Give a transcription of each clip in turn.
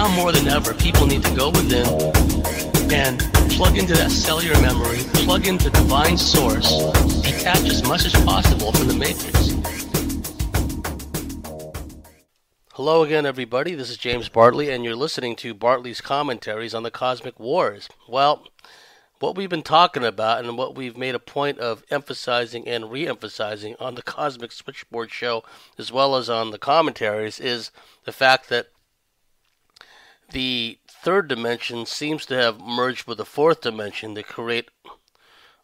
now more than ever, people need to go within and plug into that cellular memory, plug into divine source, detach as much as possible from the matrix. Hello again, everybody. This is James Bartley, and you're listening to Bartley's Commentaries on the Cosmic Wars. Well, what we've been talking about and what we've made a point of emphasizing and re-emphasizing on the Cosmic Switchboard show, as well as on the commentaries, is the fact that the third dimension seems to have merged with the fourth dimension to create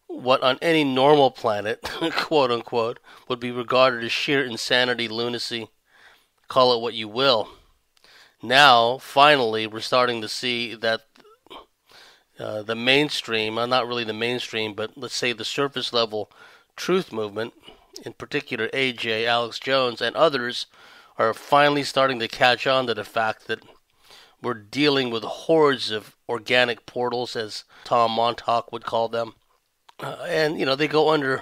what on any normal planet, quote unquote, would be regarded as sheer insanity, lunacy, call it what you will. Now, finally, we're starting to see that the mainstream, not really the mainstream, but let's say the surface level truth movement, in particular AJ, Alex Jones, and others, are finally starting to catch on to the fact that we're dealing with hordes of organic portals, as Tom Montauk would call them. And, they go under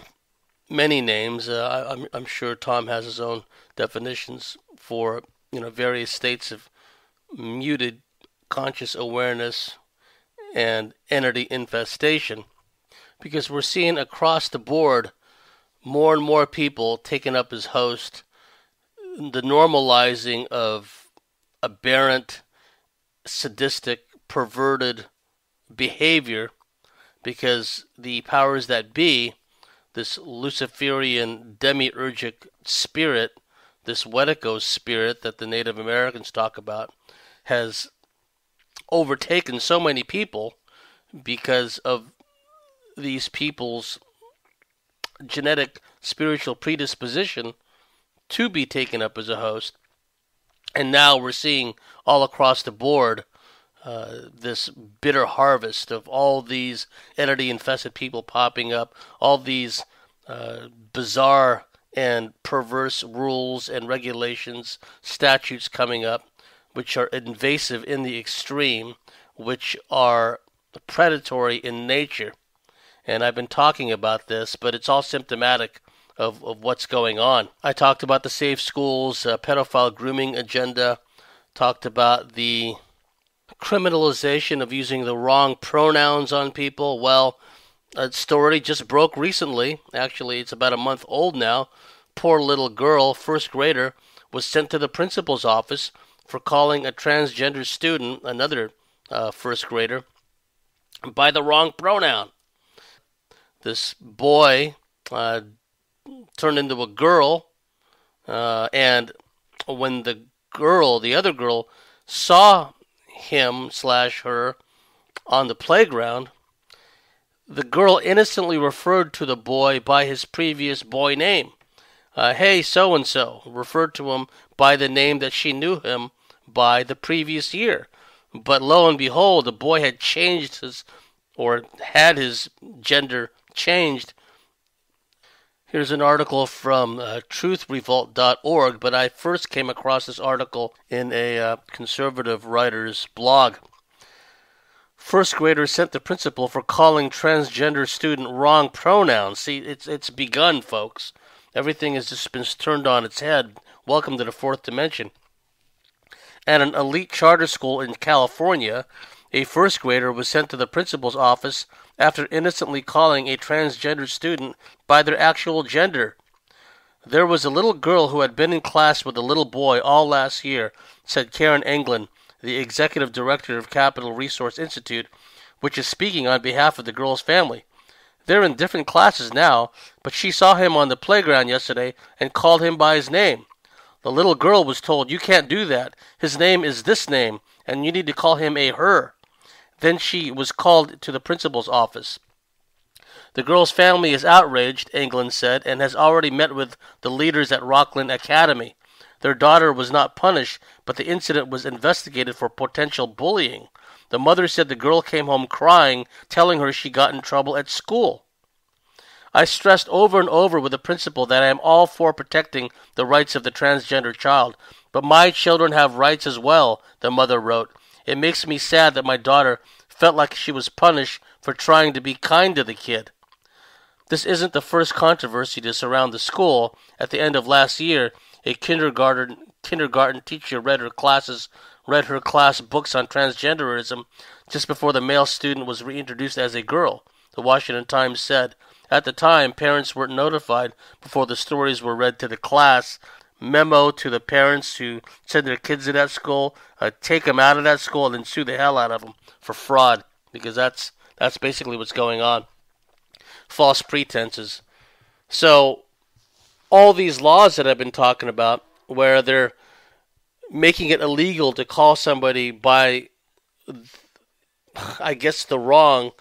many names. I'm sure Tom has his own definitions for, various states of muted conscious awareness and entity infestation. Because we're seeing across the board more and more people taken up as host, the normalizing of aberrant, sadistic, perverted behavior, because the powers that be, this Luciferian demiurgic spirit, this Wetico spirit that the Native Americans talk about, has overtaken so many people because of these people's genetic spiritual predisposition to be taken up as a host. And now we're seeing all across the board this bitter harvest of all these entity-infested people popping up, all these bizarre and perverse rules and regulations, statutes coming up, which are invasive in the extreme, which are predatory in nature. And I've been talking about this, but it's all symptomatic of what's going on. I talked about the Safe Schools pedophile grooming agenda, talked about the criminalization of using the wrong pronouns on people. Well, a story just broke recently. Actually, it's about a month old now. Poor little girl, first grader, was sent to the principal's office for calling a transgender student, another first grader, by the wrong pronoun. This boy turned into a girl, and when the other girl, saw him/her on the playground, the girl innocently referred to the boy by his previous boy name. Hey, so-and-so, referred to him by the name that she knew him by the previous year. But lo and behold, the boy had changed had his gender changed. Here's an article from truthrevolt.org, but I first came across this article in a conservative writer's blog. First grader sent the principal for calling transgender student wrong pronouns. See, it's begun, folks. Everything has just been turned on its head. Welcome to the fourth dimension. At an elite charter school in California, a first grader was sent to the principal's office after innocently calling a transgender student by their actual gender. There was a little girl who had been in class with a little boy all last year, said Karen Englund, the executive director of Capital Resource Institute, which is speaking on behalf of the girl's family. They're in different classes now, but she saw him on the playground yesterday and called him by his name. The little girl was told, "You can't do that. His name is this name, and you need to call him a her." Then she was called to the principal's office. The girl's family is outraged, Englund said, and has already met with the leaders at Rockland Academy. Their daughter was not punished, but the incident was investigated for potential bullying. The mother said the girl came home crying, telling her she got in trouble at school. I stressed over and over with the principal that I am all for protecting the rights of the transgender child, but my children have rights as well, the mother wrote. It makes me sad that my daughter felt like she was punished for trying to be kind to the kid. This isn't the first controversy to surround the school. At the end of last year, a kindergarten teacher read her class's read her class books on transgenderism just before the male student was reintroduced as a girl. The Washington Times said, at the time, parents weren't notified before the stories were read to the class. Memo to the parents who send their kids to that school, take them out of that school and then sue the hell out of them for fraud, because that's basically what's going on. False pretenses. So all these laws that I've been talking about, where they're making it illegal to call somebody by, I guess, the wrong,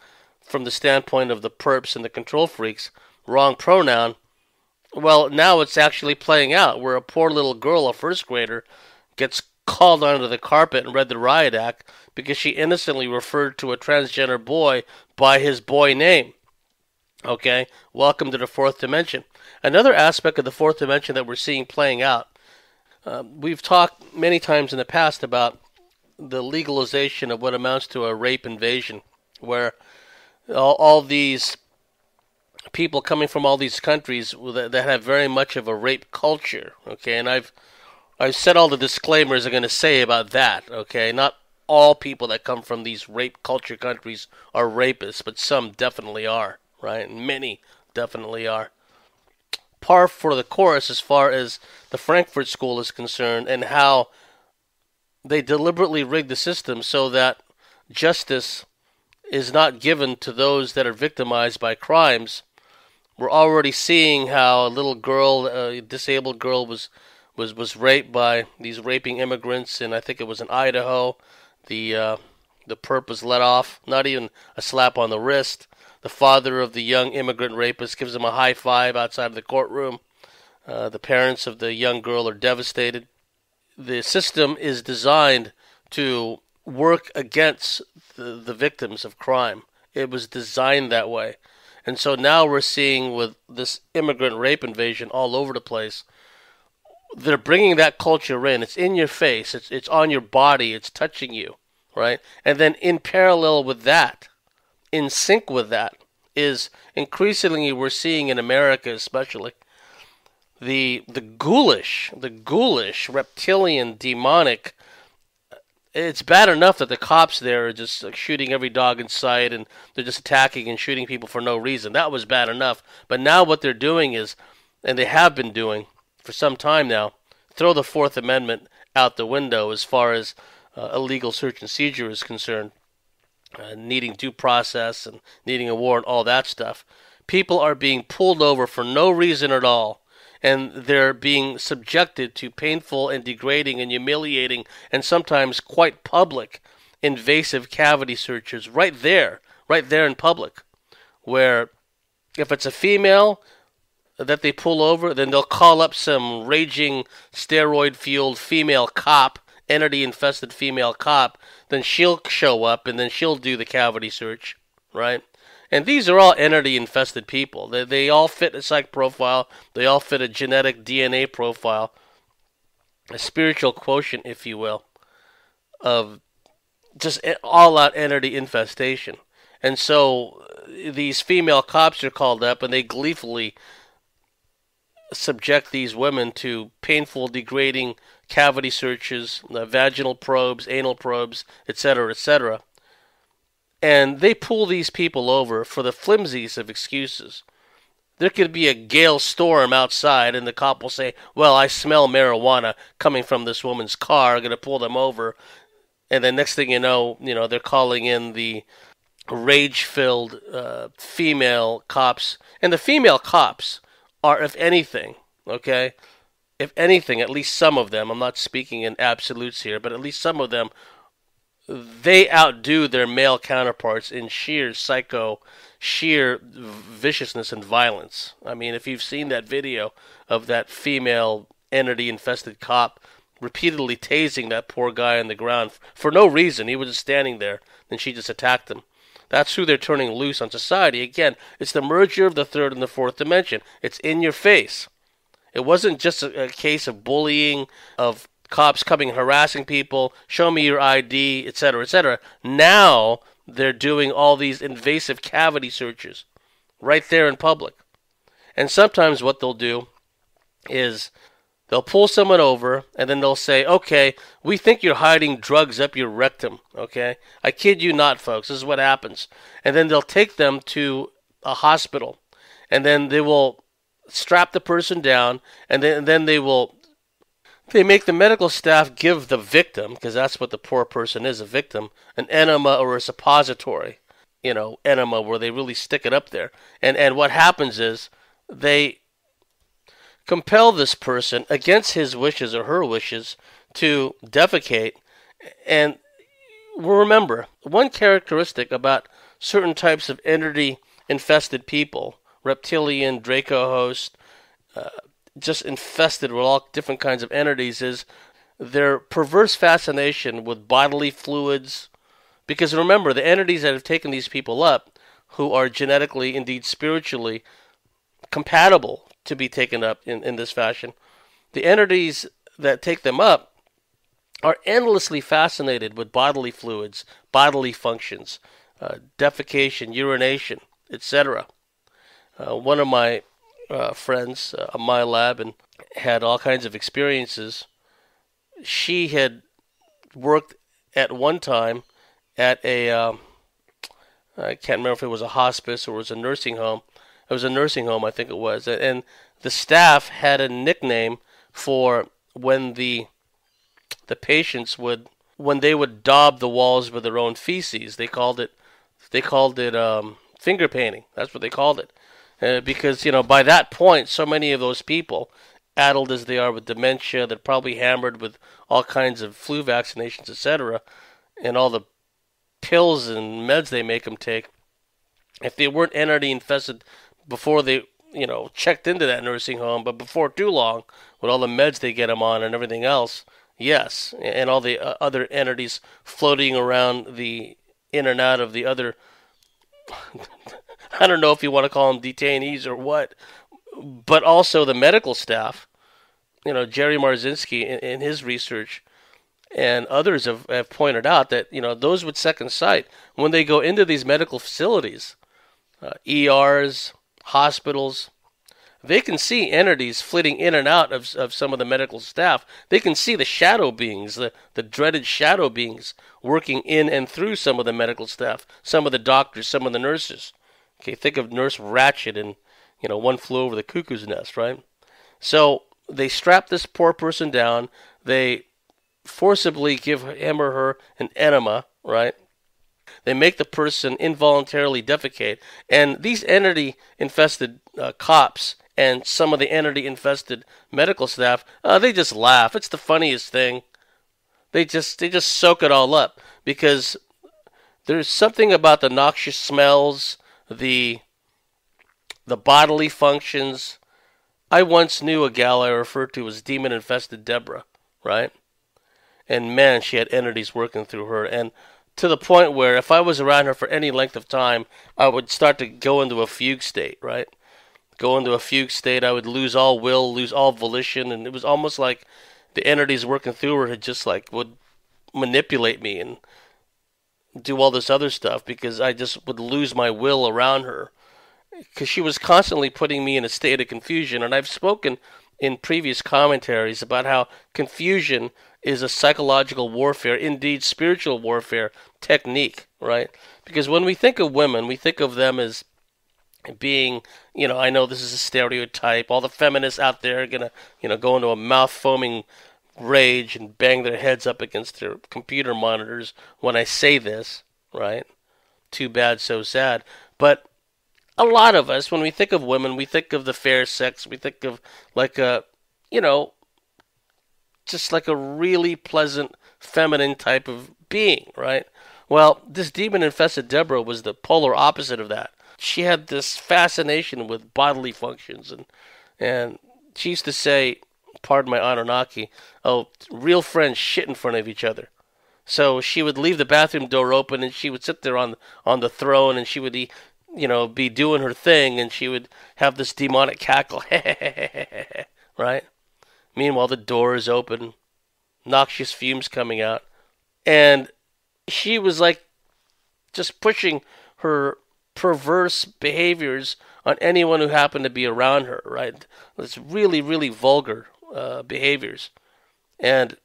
from the standpoint of the perps and the control freaks, wrong pronoun. Well, now it's actually playing out, where a poor little girl, a first grader, gets called under the carpet and read the riot act because she innocently referred to a transgender boy by his boy name. Okay, welcome to the fourth dimension. Another aspect of the fourth dimension that we're seeing playing out, we've talked many times in the past about the legalization of what amounts to a rape invasion, where all these people coming from all these countries that have very much of a rape culture, okay, and I've said all the disclaimers I'm going to say about that, okay, not all people that come from these rape culture countries are rapists, but some definitely are, right, and many definitely are. Par for the course as far as the Frankfurt School is concerned, and how they deliberately rigged the system so that justice is not given to those that are victimized by crimes. We're already seeing how a little girl, a disabled girl, was raped by these raping immigrants, and I think it was in Idaho. The perp was let off, not even a slap on the wrist. The father of the young immigrant rapist gives him a high five outside of the courtroom. The parents of the young girl are devastated. The system is designed to work against the victims of crime. It was designed that way. And so now we're seeing with this immigrant rape invasion all over the place, they're bringing that culture in. It's in your face. It's on your body. It's touching you, right? And then in parallel with that, in sync with that, is increasingly we're seeing in America especially the ghoulish, reptilian, demonic. It's bad enough that the cops there are just like shooting every dog in sight, and they're just attacking and shooting people for no reason. That was bad enough. But now what they're doing is, and they have been doing for some time now, throw the Fourth Amendment out the window as far as illegal search and seizure is concerned, needing due process and needing a warrant, all that stuff. People are being pulled over for no reason at all, and they're being subjected to painful and degrading and humiliating and sometimes quite public invasive cavity searches right there in public, where if it's a female that they pull over, then they'll call up some raging steroid-fueled female cop, entity-infested female cop, then she'll show up and then she'll do the cavity search, right? And these are all entity-infested people. They all fit a psych profile. They all fit a genetic DNA profile, a spiritual quotient, if you will, of just all-out entity infestation. And so these female cops are called up, and they gleefully subject these women to painful, degrading cavity searches, vaginal probes, anal probes, etc., etc. And they pull these people over for the flimsiest of excuses. There could be a gale storm outside, and the cop will say, well, I smell marijuana coming from this woman's car. I'm going to pull them over. And then next thing you know, they're calling in the rage-filled female cops. And the female cops are, if anything, okay, if anything, at least some of them, I'm not speaking in absolutes here, but at least some of them, they outdo their male counterparts in sheer viciousness and violence. I mean, if you've seen that video of that female entity-infested cop repeatedly tasing that poor guy on the ground for no reason, he was just standing there, and she just attacked him. That's who they're turning loose on society. Again, it's the merger of the third and the fourth dimension. It's in your face. It wasn't just a case of bullying, of cops coming harassing people, show me your ID, etc., etc. Now they're doing all these invasive cavity searches right there in public. And sometimes what they'll do is They'll pull someone over, and then they'll say, okay, we think you're hiding drugs up your rectum, okay? I kid you not, folks. This is what happens. And then they'll take them to a hospital, and then they will strap the person down, and then they make the medical staff give the victim, because that's what the poor person is, a victim, an enema or a suppository, enema where they really stick it up there. And what happens is they compel this person against his wishes or her wishes to defecate. And remember, one characteristic about certain types of entity infested people, reptilian, Draco host, just infested with all different kinds of entities, is their perverse fascination with bodily fluids. Because remember, the entities that have taken these people up, who are genetically, indeed spiritually, compatible to be taken up in this fashion, the entities that take them up are endlessly fascinated with bodily fluids, bodily functions, defecation, urination, etc. One of my friends, my lab, and had all kinds of experiences. She had worked at one time at a, I can't remember if it was a hospice or it was a nursing home. It was a nursing home, I think it was. And the staff had a nickname for when the patients when they would daub the walls with their own feces. They called it finger painting. That's what they called it. Because, by that point, so many of those people, addled as they are with dementia, they're probably hammered with all kinds of flu vaccinations, etc., and all the pills and meds they make them take. If they weren't entity infested before they, checked into that nursing home, but before too long, with all the meds they get them on and everything else, yes, and all the other entities floating around in and out of the other, I don't know if you want to call them detainees or what, but also the medical staff. Jerry Marzinski in his research and others have pointed out that, those with second sight, when they go into these medical facilities, ERs, hospitals, they can see entities flitting in and out of some of the medical staff. They can see the shadow beings, the dreaded shadow beings working in and through some of the medical staff, some of the doctors, some of the nurses. Okay, think of Nurse Ratched in, One Flew Over the Cuckoo's Nest, right? So they strap this poor person down. They forcibly give him or her an enema, right? They make the person involuntarily defecate. And these entity-infested cops and some of the entity-infested medical staff, they just laugh. It's the funniest thing. They just soak it all up because there's something about the noxious smells, the bodily functions. I once knew a gal I referred to as demon-infested Deborah, right? And man, she had entities working through her, and to the point where if I was around her for any length of time, I would start to go into a fugue state, right? Go into a fugue state, I would lose all will, lose all volition, and it was almost like the entities working through her had just would manipulate me and do all this other stuff because I just would lose my will around her because she was constantly putting me in a state of confusion. And I've spoken in previous commentaries about how confusion is a psychological warfare, indeed spiritual warfare technique, right? Because when we think of women, we think of them as being, I know this is a stereotype. All the feminists out there are going to, go into a mouth-foaming rage and bang their heads up against their computer monitors when I say this, right? Too bad, so sad. But a lot of us, when we think of women, we think of the fair sex. We think of just like a really pleasant, feminine type of being, right? Well, this demon-infested Deborah was the polar opposite of that. She had this fascination with bodily functions, and she used to say, pardon my Anunnaki, oh, real friends shit in front of each other. So she would leave the bathroom door open, and she would sit there on the throne, and she would be doing her thing, and she would have this demonic cackle, right? Meanwhile, the door is open, noxious fumes coming out, and she was just pushing her perverse behaviors on anyone who happened to be around her, right? It's really, really vulgar behaviors. And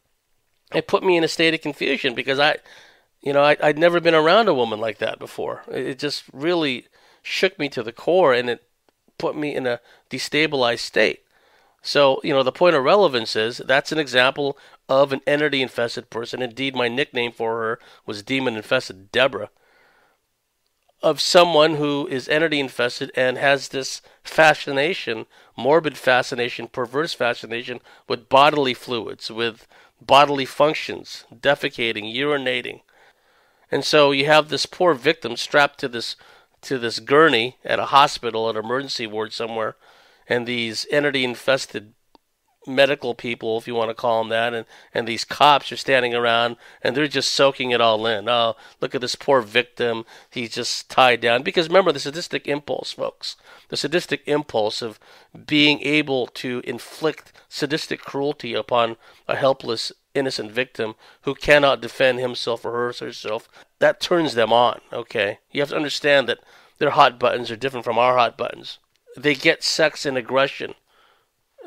it put me in a state of confusion because I'd never been around a woman like that before. It just really shook me to the core, and it put me in a destabilized state. So, the point of relevance is that's an example of an entity-infested person. Indeed, my nickname for her was Demon-Infested Deborah. Of someone who is entity-infested and has this fascination, morbid fascination, perverse fascination with bodily fluids, with bodily functions, defecating, urinating. And so you have this poor victim strapped to this gurney at a hospital, at an emergency ward somewhere, and these entity-infested medical people, if you want to call them that, and these cops are standing around, and they're just soaking it all in. Oh, look at this poor victim. He's just tied down. Because remember, the sadistic impulse, folks. The sadistic impulse of being able to inflict sadistic cruelty upon a helpless, innocent victim who cannot defend himself or herself, that turns them on, okay? You have to understand that their hot buttons are different from our hot buttons. They get sex and aggression.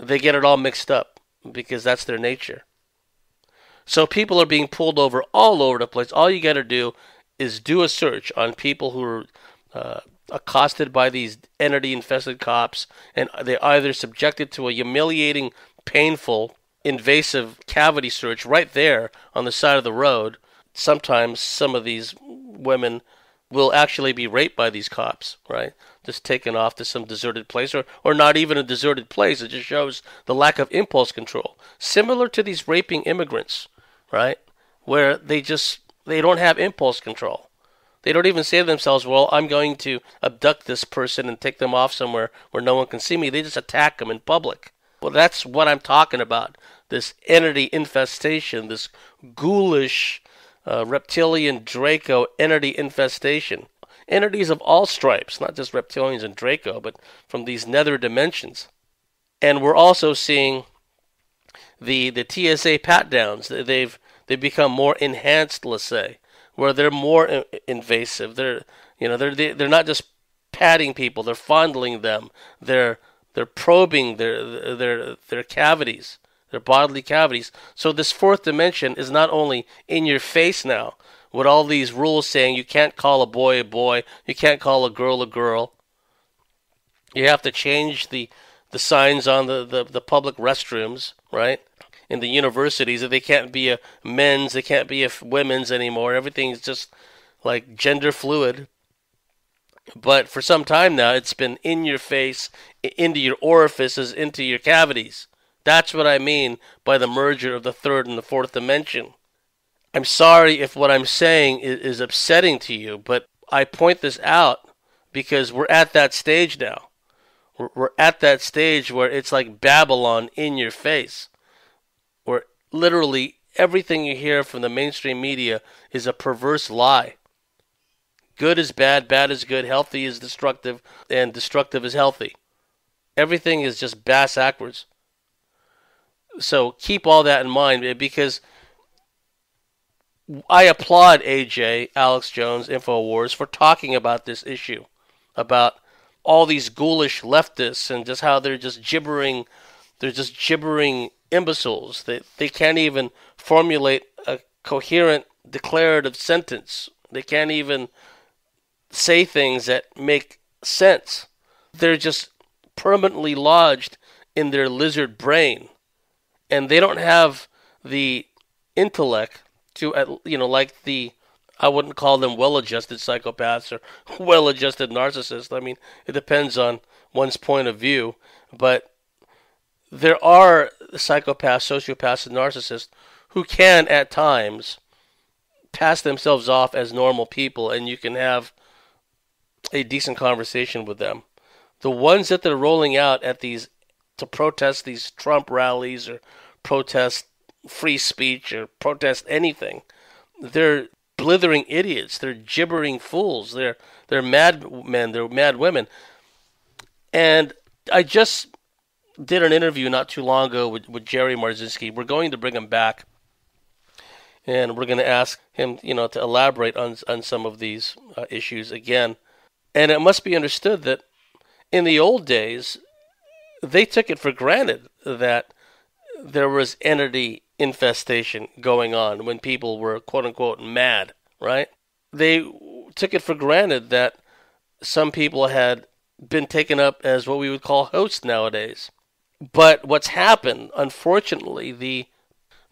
They get it all mixed up because that's their nature. So people are being pulled over all over the place. All you got to do is do a search on people who are accosted by these entity-infested cops, and they're either subjected to a humiliating, painful, invasive cavity search right there on the side of the road. Sometimes some of these women will actually be raped by these cops, right? Just taken off to some deserted place, or not even a deserted place. It just shows the lack of impulse control. Similar to these raping immigrants, right? Where they don't have impulse control. They don't even say to themselves, well, I'm going to abduct this person and take them off somewhere where no one can see me. They just attack them in public. Well, that's what I'm talking about. This entity infestation, this ghoulish reptilian Draco entity infestation. Entities of all stripes, not just reptilians and Draco, but from these nether dimensions. And we're also seeing the TSA pat downs. They've become more enhanced, let's say, where they're more invasive. They're not just patting people, they're fondling them. They're probing their cavities, their bodily cavities. So this fourth dimension is not only in your face now, with all these rules saying you can't call a boy, you can't call a girl. You have to change the signs on the public restrooms, right? In the universities, that they can't be a men's, they can't be a women's anymore. Everything's just like gender fluid. But for some time now, it's been in your face, into your orifices, into your cavities. That's what I mean by the merger of the third and the fourth dimension. I'm sorry if what I'm saying is upsetting to you, but I point this out because we're at that stage now. We're at that stage where it's like Babylon in your face, where literally everything you hear from the mainstream media is a perverse lie. Good is bad, bad is good, healthy is destructive, and destructive is healthy. Everything is just bass backwards. So keep all that in mind, because I applaud AJ, Alex Jones, InfoWars, for talking about this issue, about all these ghoulish leftists and just how they're just gibbering imbeciles. They can't even formulate a coherent declarative sentence. They can't even say things that make sense. They're just permanently lodged in their lizard brain, and they don't have the intellect to, like I wouldn't call them well-adjusted psychopaths or well-adjusted narcissists. I mean, it depends on one's point of view, but there are psychopaths, sociopaths, and narcissists who can, at times, pass themselves off as normal people, and you can have a decent conversation with them. The ones that they're rolling out at these to protest these Trump rallies or protest free speech or protest anything, they're blithering idiots. They're gibbering fools. They're mad men. They're mad women. And I just did an interview not too long ago with Jerry Marzinski. We're going to bring him back, and we're going to ask him, to elaborate on some of these issues again. And it must be understood that in the old days, they took it for granted that there was entity infestation going on, when people were quote unquote mad, right? They took it for granted that some people had been taken up as what we would call hosts nowadays. But what's happened, unfortunately, the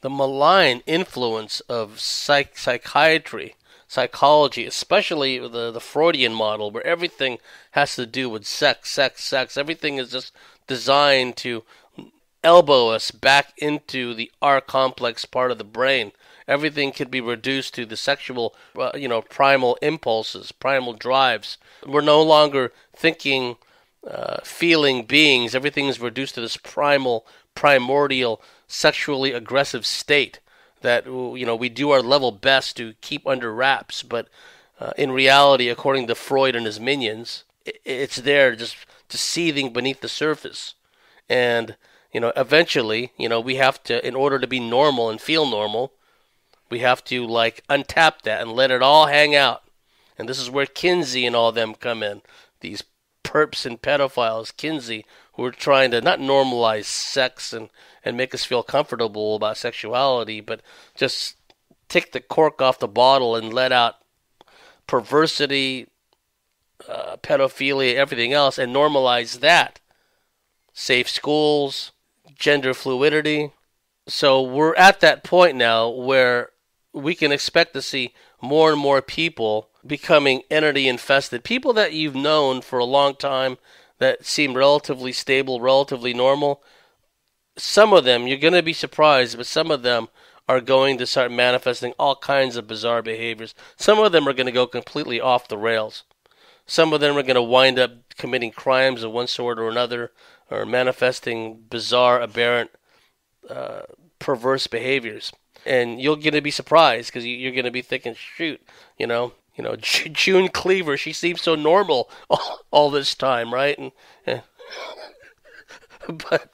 malign influence of psychiatry, psychology, especially the Freudian model, where everything has to do with sex, sex, sex. Everything is just designed to elbow us back into the R complex part of the brain. Everything can be reduced to the sexual, primal impulses, primal drives. We're no longer thinking, feeling beings. Everything is reduced to this primordial, sexually aggressive state that we do our level best to keep under wraps. But in reality, according to Freud and his minions, it's there just seething beneath the surface. And eventually, we have to, in order to be normal and feel normal, we have to untap that and let it all hang out. And this is where Kinsey and all them come in. These perps and pedophiles, Kinsey, who are trying to not normalize sex and make us feel comfortable about sexuality, but just take the cork off the bottle and let out perversity, pedophilia, everything else, and normalize that. Safe schools, gender fluidity. So we're at that point now where we can expect to see more and more people becoming entity infested. People that you've known for a long time that seem relatively stable, relatively normal. Some of them, you're going to be surprised, but some of them are going to start manifesting all kinds of bizarre behaviors. Some of them are going to go completely off the rails. Some of them are going to wind up committing crimes of one sort or another, or manifesting bizarre, aberrant, perverse behaviors. And you're going to be surprised because you're going to be thinking, shoot, June Cleaver, she seems so normal all this time, right? But,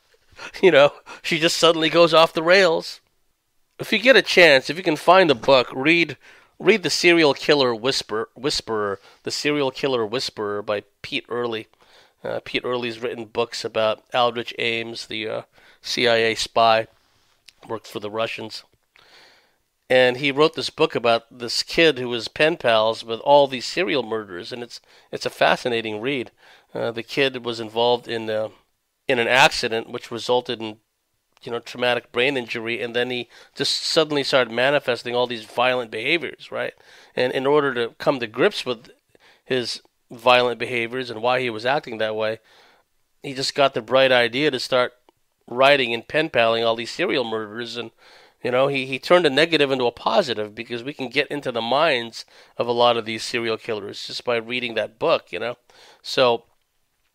she just suddenly goes off the rails. If you get a chance, if you can find the book, read The Serial Killer Whisperer, The Serial Killer Whisperer by Pete Early. Pete Early's written books about Aldrich Ames, the CIA spy, worked for the Russians. And he wrote this book about this kid who was pen pals with all these serial murderers, and it's a fascinating read. The kid was involved in an accident which resulted in traumatic brain injury, and then he just suddenly started manifesting all these violent behaviors, right? And in order to come to grips with his violent behaviors and why he was acting that way, he just got the bright idea to start writing and pen paling all these serial murderers, and he turned a negative into a positive, because we can get into the minds of a lot of these serial killers just by reading that book, So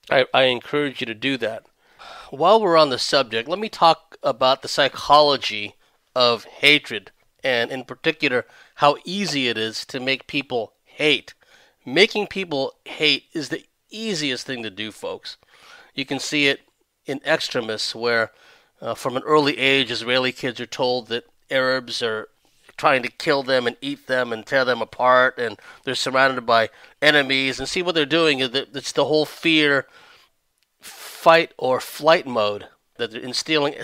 I encourage you to do that. While we're on the subject, let me talk about the psychology of hatred, and in particular, how easy it is to make people hate. Making people hate is the easiest thing to do, folks. You can see it in extremists, where from an early age, Israeli kids are told that Arabs are trying to kill them and eat them and tear them apart, and they're surrounded by enemies. And see what they're doing is that it's the whole fear, fight or flight mode that they're instilling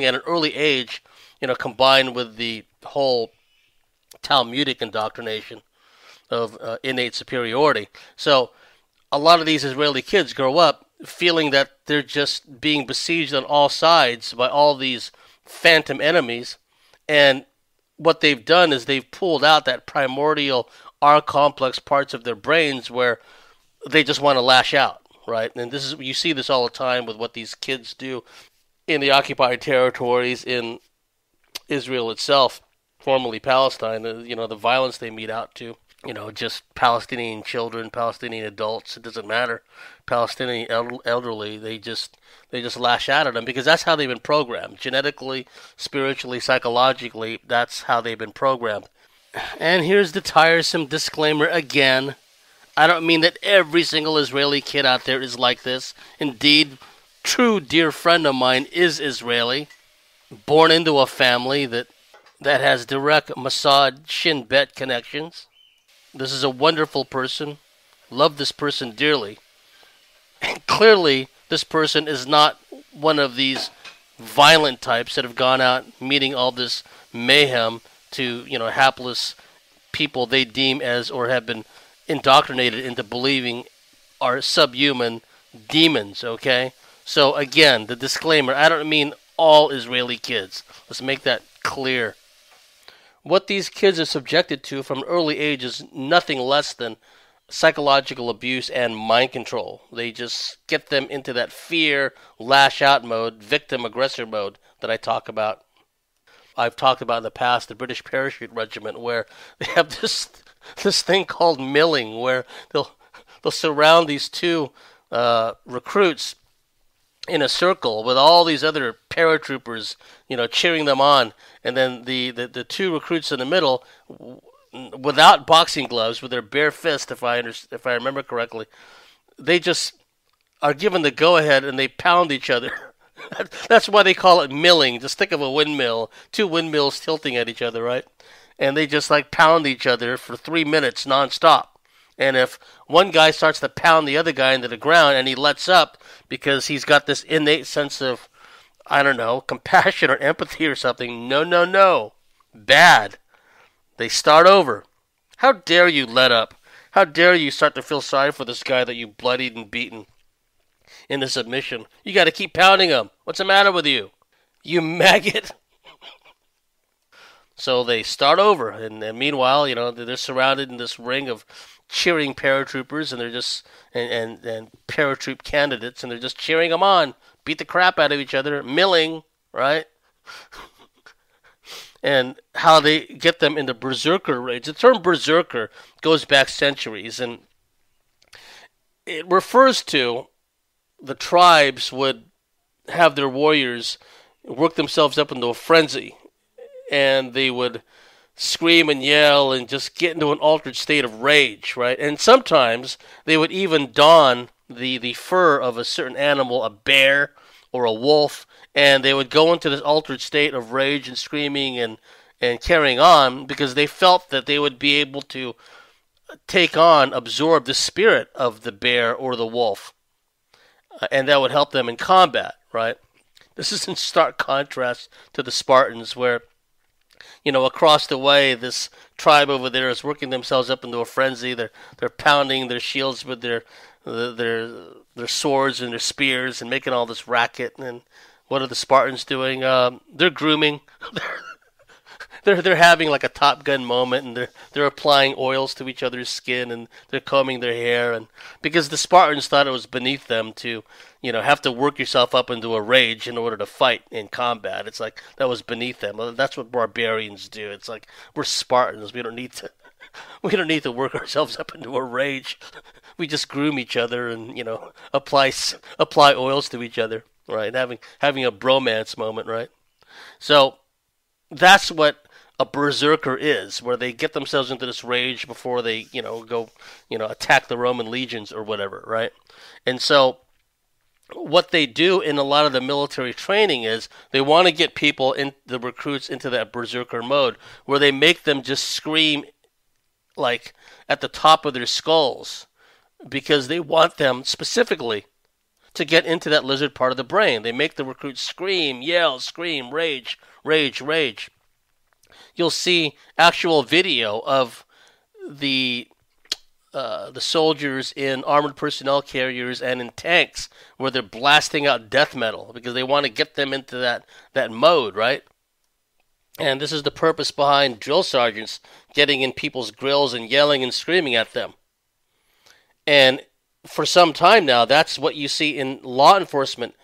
at an early age, combined with the whole Talmudic indoctrination of innate superiority. So a lot of these Israeli kids grow up feeling that they're just being besieged on all sides by all these phantom enemies, and what they've done is they've pulled out that primordial R complex parts of their brains where they just want to lash out, right? And you see this all the time with what these kids do in the occupied territories, in Israel itself, formerly Palestine. The violence they mete out to. Just Palestinian children, Palestinian adults, it doesn't matter. Palestinian elderly, they just lash out at them, because that's how they've been programmed. Genetically, spiritually, psychologically, that's how they've been programmed. And here's the tiresome disclaimer again. I don't mean that every single Israeli kid out there is like this. Indeed, true dear friend of mine is Israeli, born into a family that has direct Mossad Shin Bet connections. This is a wonderful person. Love this person dearly. And clearly, this person is not one of these violent types that have gone out meeting all this mayhem to, hapless people they deem as or have been indoctrinated into believing are subhuman demons, okay? So again, the disclaimer, I don't mean all Israeli kids. Let's make that clear. What these kids are subjected to from early age is nothing less than psychological abuse and mind control. They just get them into that fear, lash out mode, victim aggressor mode that I talk about. I've talked about in the past the British Parachute Regiment, where they have this thing called milling, where they'll surround these two recruits in a circle with all these other paratroopers, cheering them on, and then the two recruits in the middle, without boxing gloves, with their bare fist, if I remember correctly, they just are given the go ahead and they pound each other. That's why they call it milling. Just think of a windmill, two windmills tilting at each other, right? And they just pound each other for 3 minutes nonstop. And if one guy starts to pound the other guy into the ground and he lets up because he's got this innate sense of, I don't know, compassion or empathy or something, no. Bad. They start over. How dare you let up? How dare you start to feel sorry for this guy that you bloodied and beaten into submission? You got to keep pounding him. What's the matter with you? You maggot. So they start over, and meanwhile, they're surrounded in this ring of cheering paratroopers, and they're just and paratroop candidates, and they're just cheering them on, beat the crap out of each other, milling, right? And how they get them into berserker rage. The term berserker goes back centuries, and it refers to the tribes would have their warriors work themselves up into a frenzy, and they would scream and yell and just get into an altered state of rage, right? And sometimes they would even don the fur of a certain animal, a bear or a wolf, and they would go into this altered state of rage and screaming and carrying on because they felt that they would be able to absorb the spirit of the bear or the wolf, and that would help them in combat, right? This is in stark contrast to the Spartans, where across the way, this tribe over there is working themselves up into a frenzy. They're pounding their shields with their swords and their spears and making all this racket. And what are the Spartans doing? They're grooming. They're having like a Top Gun moment, and they're applying oils to each other's skin, and they're combing their hair, and because the Spartans thought it was beneath them to have to work yourself up into a rage in order to fight in combat. It's like that was beneath them. Well, that's what barbarians do. It's like we're Spartans. We don't need to work ourselves up into a rage. We just groom each other and apply oils to each other, right? Having a bromance moment, right? So that's what a berserker is, where they get themselves into this rage before they go attack the Roman legions or whatever, right? And so what they do in a lot of the military training is they want to get the recruits into that berserker mode, where they make them just scream like at the top of their skulls, because they want them specifically to get into that lizard part of the brain. They make the recruits scream, yell, scream, rage, rage, rage. You'll see actual video of the soldiers in armored personnel carriers and in tanks where they're blasting out death metal because they want to get them into that mode, right? And this is the purpose behind drill sergeants getting in people's grills and yelling and screaming at them. And for some time now, that's what you see in law enforcement,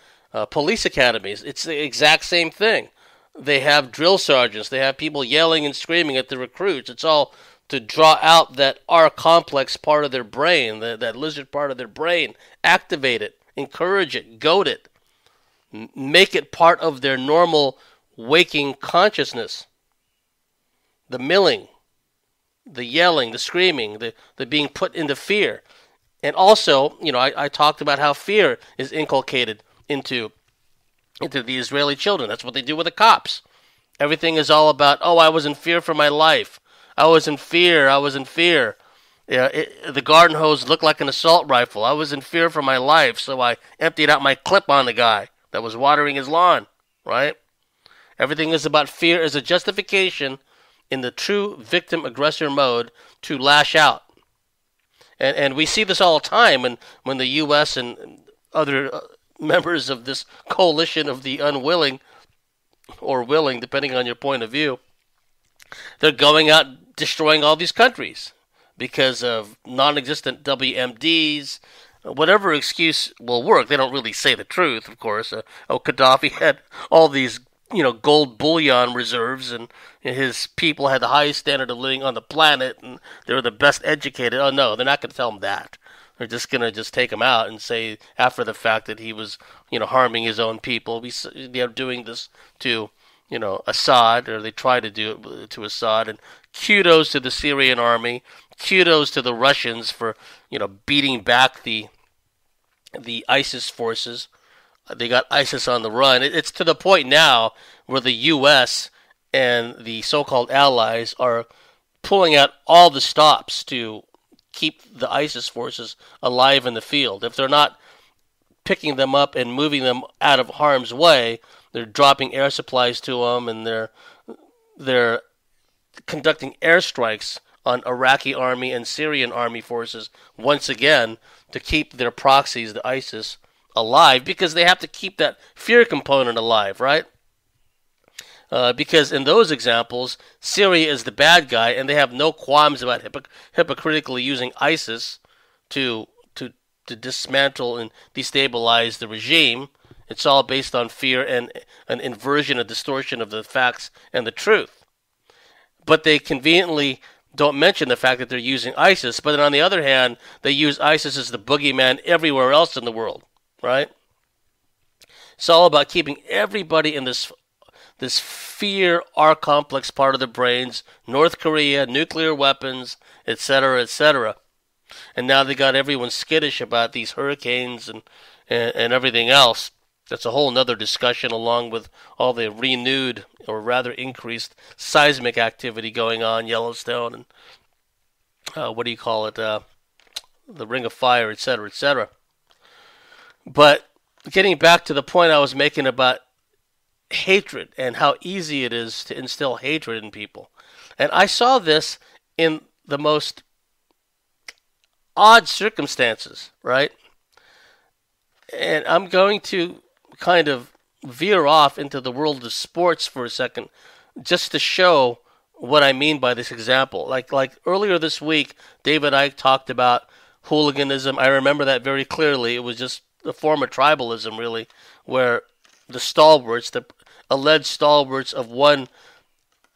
police academies. It's the exact same thing. They have drill sergeants. They have people yelling and screaming at the recruits. It's all to draw out that R complex part of their brain, that lizard part of their brain, activate it, encourage it, goad it, make it part of their normal waking consciousness. The milling, the yelling, the screaming, the being put into fear. And also, I talked about how fear is inculcated into the Israeli children. That's what they do with the cops. Everything is all about, I was in fear for my life. I was in fear. The garden hose looked like an assault rifle. I was in fear for my life, so I emptied out my clip on the guy that was watering his lawn. right? Everything is about fear as a justification in the true victim-aggressor mode to lash out. And we see this all the time when the U.S. and other members of this coalition of the unwilling or willing, depending on your point of view, they're going out destroying all these countries because of non-existent WMDs. Whatever excuse will work. They don't really say the truth, of course. Gaddafi had all these, gold bullion reserves, and his people had the highest standard of living on the planet, and they were the best educated. Oh no, they're not going to tell him that. They're just going to just take him out and say after the fact that he was, harming his own people. They're doing this to, Assad, or they try to do it to Assad. And kudos to the Syrian army. Kudos to the Russians for, beating back the ISIS forces. They got ISIS on the run. It's to the point now where the U.S. and the so-called allies are pulling out all the stops to keep the ISIS forces alive in the field. If they're not picking them up and moving them out of harm's way, they're dropping air supplies to them, and they're conducting airstrikes on Iraqi army and Syrian army forces once again to keep their proxies, the ISIS, alive, because they have to keep that fear component alive, right? Because in those examples, Syria is the bad guy, and they have no qualms about hypocritically using ISIS to dismantle and destabilize the regime. It's all based on fear and an inversion, a distortion of the facts and the truth. But they conveniently don't mention the fact that they're using ISIS. But then on the other hand, they use ISIS as the boogeyman everywhere else in the world, right? It's all about keeping everybody in this fear R-complex part of the brains, North Korea, nuclear weapons, etc., etc. And now they got everyone skittish about these hurricanes and everything else. That's a whole nother discussion, along with all the renewed, or rather increased, seismic activity going on, Yellowstone, and the Ring of Fire, etc., etc. But getting back to the point I was making about hatred and how easy it is to instill hatred in people. And I saw this in the most odd circumstances, right? And I'm going to kind of veer off into the world of sports for a second, just to show what I mean by this example. Like earlier this week, David Icke talked about hooliganism. I remember that very clearly. It was just a form of tribalism, really, where the alleged stalwarts of one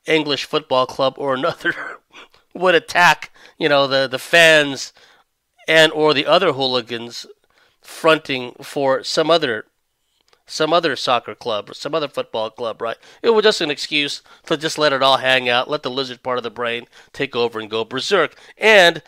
English football club or another would attack, the fans and or the other hooligans fronting for some other soccer club or some other football club, right? It was just an excuse to just let it all hang out, let the lizard part of the brain take over and go berserk. And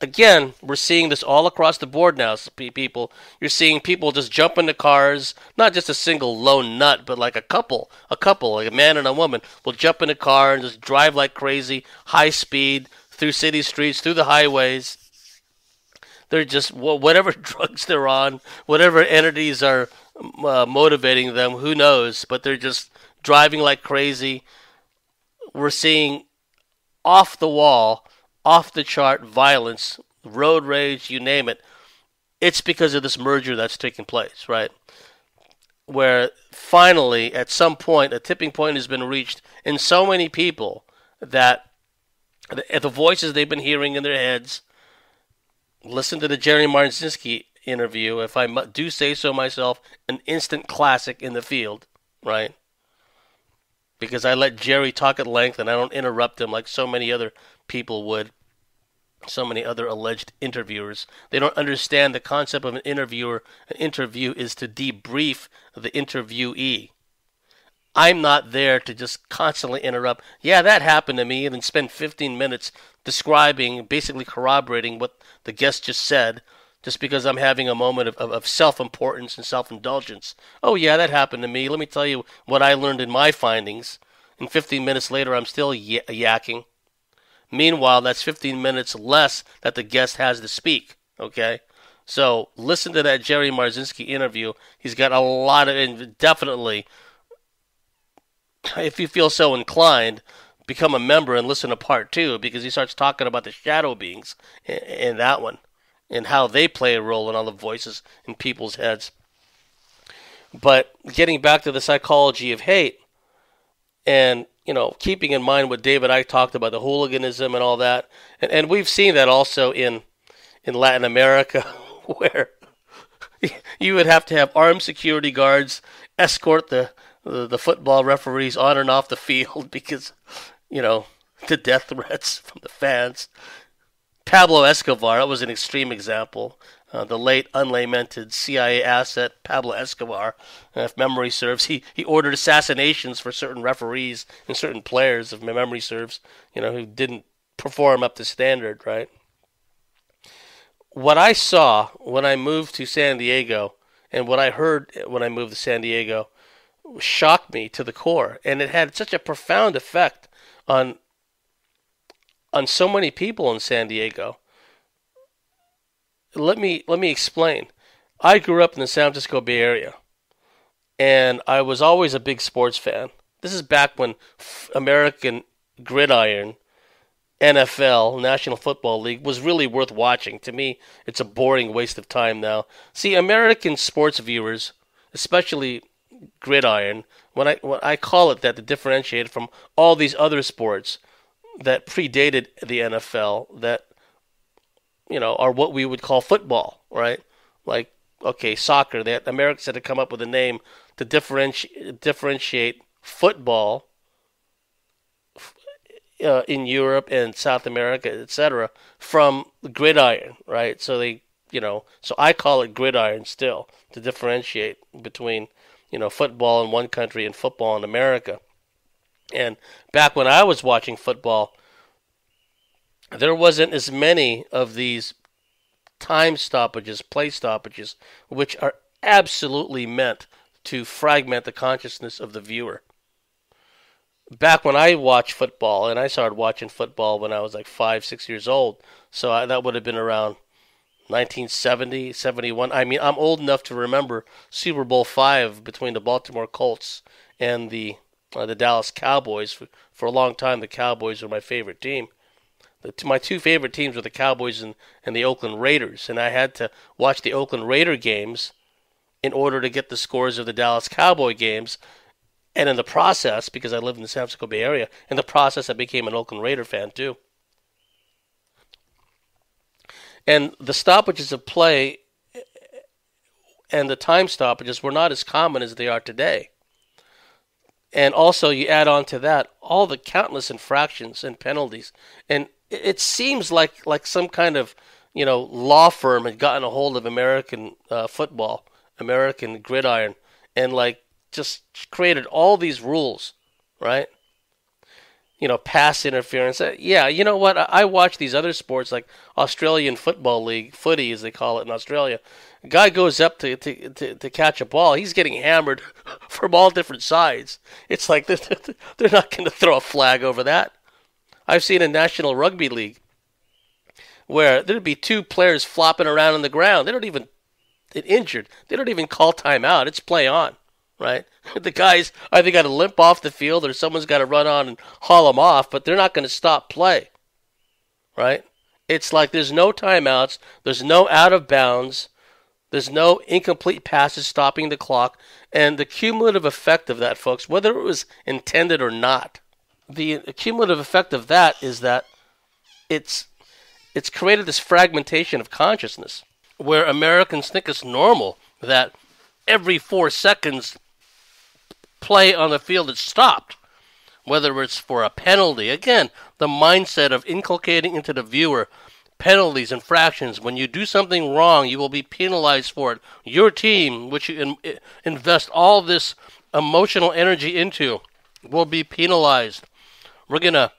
again, we're seeing this all across the board now, people. You're seeing people just jump into cars, not just a single lone nut, but like a couple, like a man and a woman, will jump in a car and just drive like crazy, high speed, through city streets, through the highways. They're just, whatever drugs they're on, whatever entities are motivating them, who knows, but they're just driving like crazy. We're seeing off the wall, off the chart violence, road rage, you name it. It's because of this merger that's taking place, right? Where finally, at some point, a tipping point has been reached in so many people that the voices they've been hearing in their heads. Listen to the Jerry Marzinski interview, if I do say so myself, an instant classic in the field, right? Because I let Jerry talk at length and I don't interrupt him like so many other people would, so many other alleged interviewers. They don't understand the concept of an interviewer. An interview is to debrief the interviewee. I'm not there to just constantly interrupt. Yeah, that happened to me, and then spend 15 minutes describing, basically corroborating what the guest just said, just because I'm having a moment of self-importance and self-indulgence. Oh yeah, that happened to me. Let me tell you what I learned in my findings. And 15 minutes later, I'm still yakking. Meanwhile, that's 15 minutes less that the guest has to speak, okay? So listen to that Jerry Marzinski interview. He's got a lot of, and definitely if you feel so inclined, become a member and listen to part two, because he starts talking about the shadow beings in that one and how they play a role in all the voices in people's heads. But getting back to the psychology of hate, and keeping in mind what David Icke talked about, the hooliganism and all that, and we've seen that also in Latin America, where you would have to have armed security guards escort the football referees on and off the field because the death threats from the fans. Pablo Escobar, that was an extreme example. The late unlamented CIA asset Pablo Escobar, if memory serves, he ordered assassinations for certain referees and certain players, if my memory serves, who didn't perform up to standard, right? What I saw when I moved to San Diego and what I heard when I moved to San Diego shocked me to the core, and it had such a profound effect on so many people in San Diego. Let me explain. I grew up in the San Francisco Bay Area, and I was always a big sports fan. This is back when American Gridiron, NFL, National Football League, was really worth watching. To me, it's a boring waste of time now. See, American sports viewers, especially Gridiron, when I call it that to differentiate it from all these other sports that predated the NFL, that are what we would call football, right? Like, okay, soccer. That Americans had to come up with a name to differentiate football in Europe and South America, etc., from gridiron, right? So so I call it gridiron still to differentiate between football in one country and football in America. And back when I was watching football, there wasn't as many of these time stoppages, play stoppages, which are absolutely meant to fragment the consciousness of the viewer. Back when I watched football, and I started watching football when I was like 5, 6 years old, so that would have been around 1970, 71. I mean, I'm old enough to remember Super Bowl V between the Baltimore Colts and the Dallas Cowboys. For a long time, the Cowboys were my favorite team. My two favorite teams were the Cowboys and the Oakland Raiders, and I had to watch the Oakland Raider games in order to get the scores of the Dallas Cowboy games. And in the process, because I lived in the San Francisco Bay Area, in the process I became an Oakland Raider fan too. And the stoppages of play and the time stoppages were not as common as they are today. And also you add on to that all the countless infractions and penalties. And it seems like some kind of law firm had gotten a hold of American football, American gridiron, and just created all these rules, right? Pass interference. Yeah, you know what? I watch these other sports like Australian Football League, footy as they call it in Australia. A guy goes up to catch a ball. He's getting hammered from all different sides. It's like they're not going to throw a flag over that. I've seen a National Rugby League where there'd be two players flopping around on the ground. They don't even get injured. They don't even call timeout. It's play on, right? The guys either got to limp off the field or someone's got to run on and haul them off, but they're not going to stop play, right? It's like there's no timeouts. There's no out of bounds. There's no incomplete passes stopping the clock. And the cumulative effect of that, folks, whether it was intended or not, the cumulative effect of that is that it's created this fragmentation of consciousness where Americans think it's normal that every 4 seconds play on the field is stopped, whether it's for a penalty. Again, the mindset of inculcating into the viewer penalties, infractions. When you do something wrong, you will be penalized for it. Your team, which you invest all this emotional energy into, will be penalized. We're going to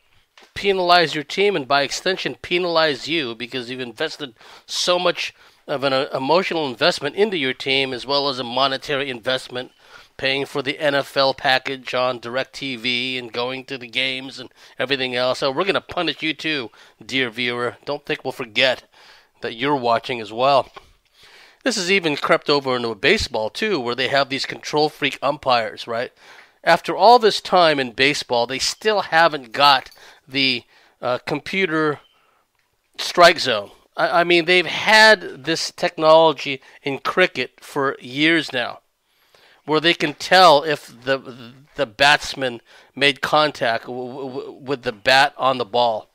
penalize your team and by extension penalize you because you've invested so much of an emotional investment into your team as well as a monetary investment, paying for the NFL package on DirecTV and going to the games and everything else. So we're going to punish you too, dear viewer. Don't think we'll forget that you're watching as well. This has even crept over into baseball too, where they have these control freak umpires, right? after all this time in baseball, they still haven't got the computer strike zone. I mean, they've had this technology in cricket for years now, where they can tell if the batsman made contact with the bat on the ball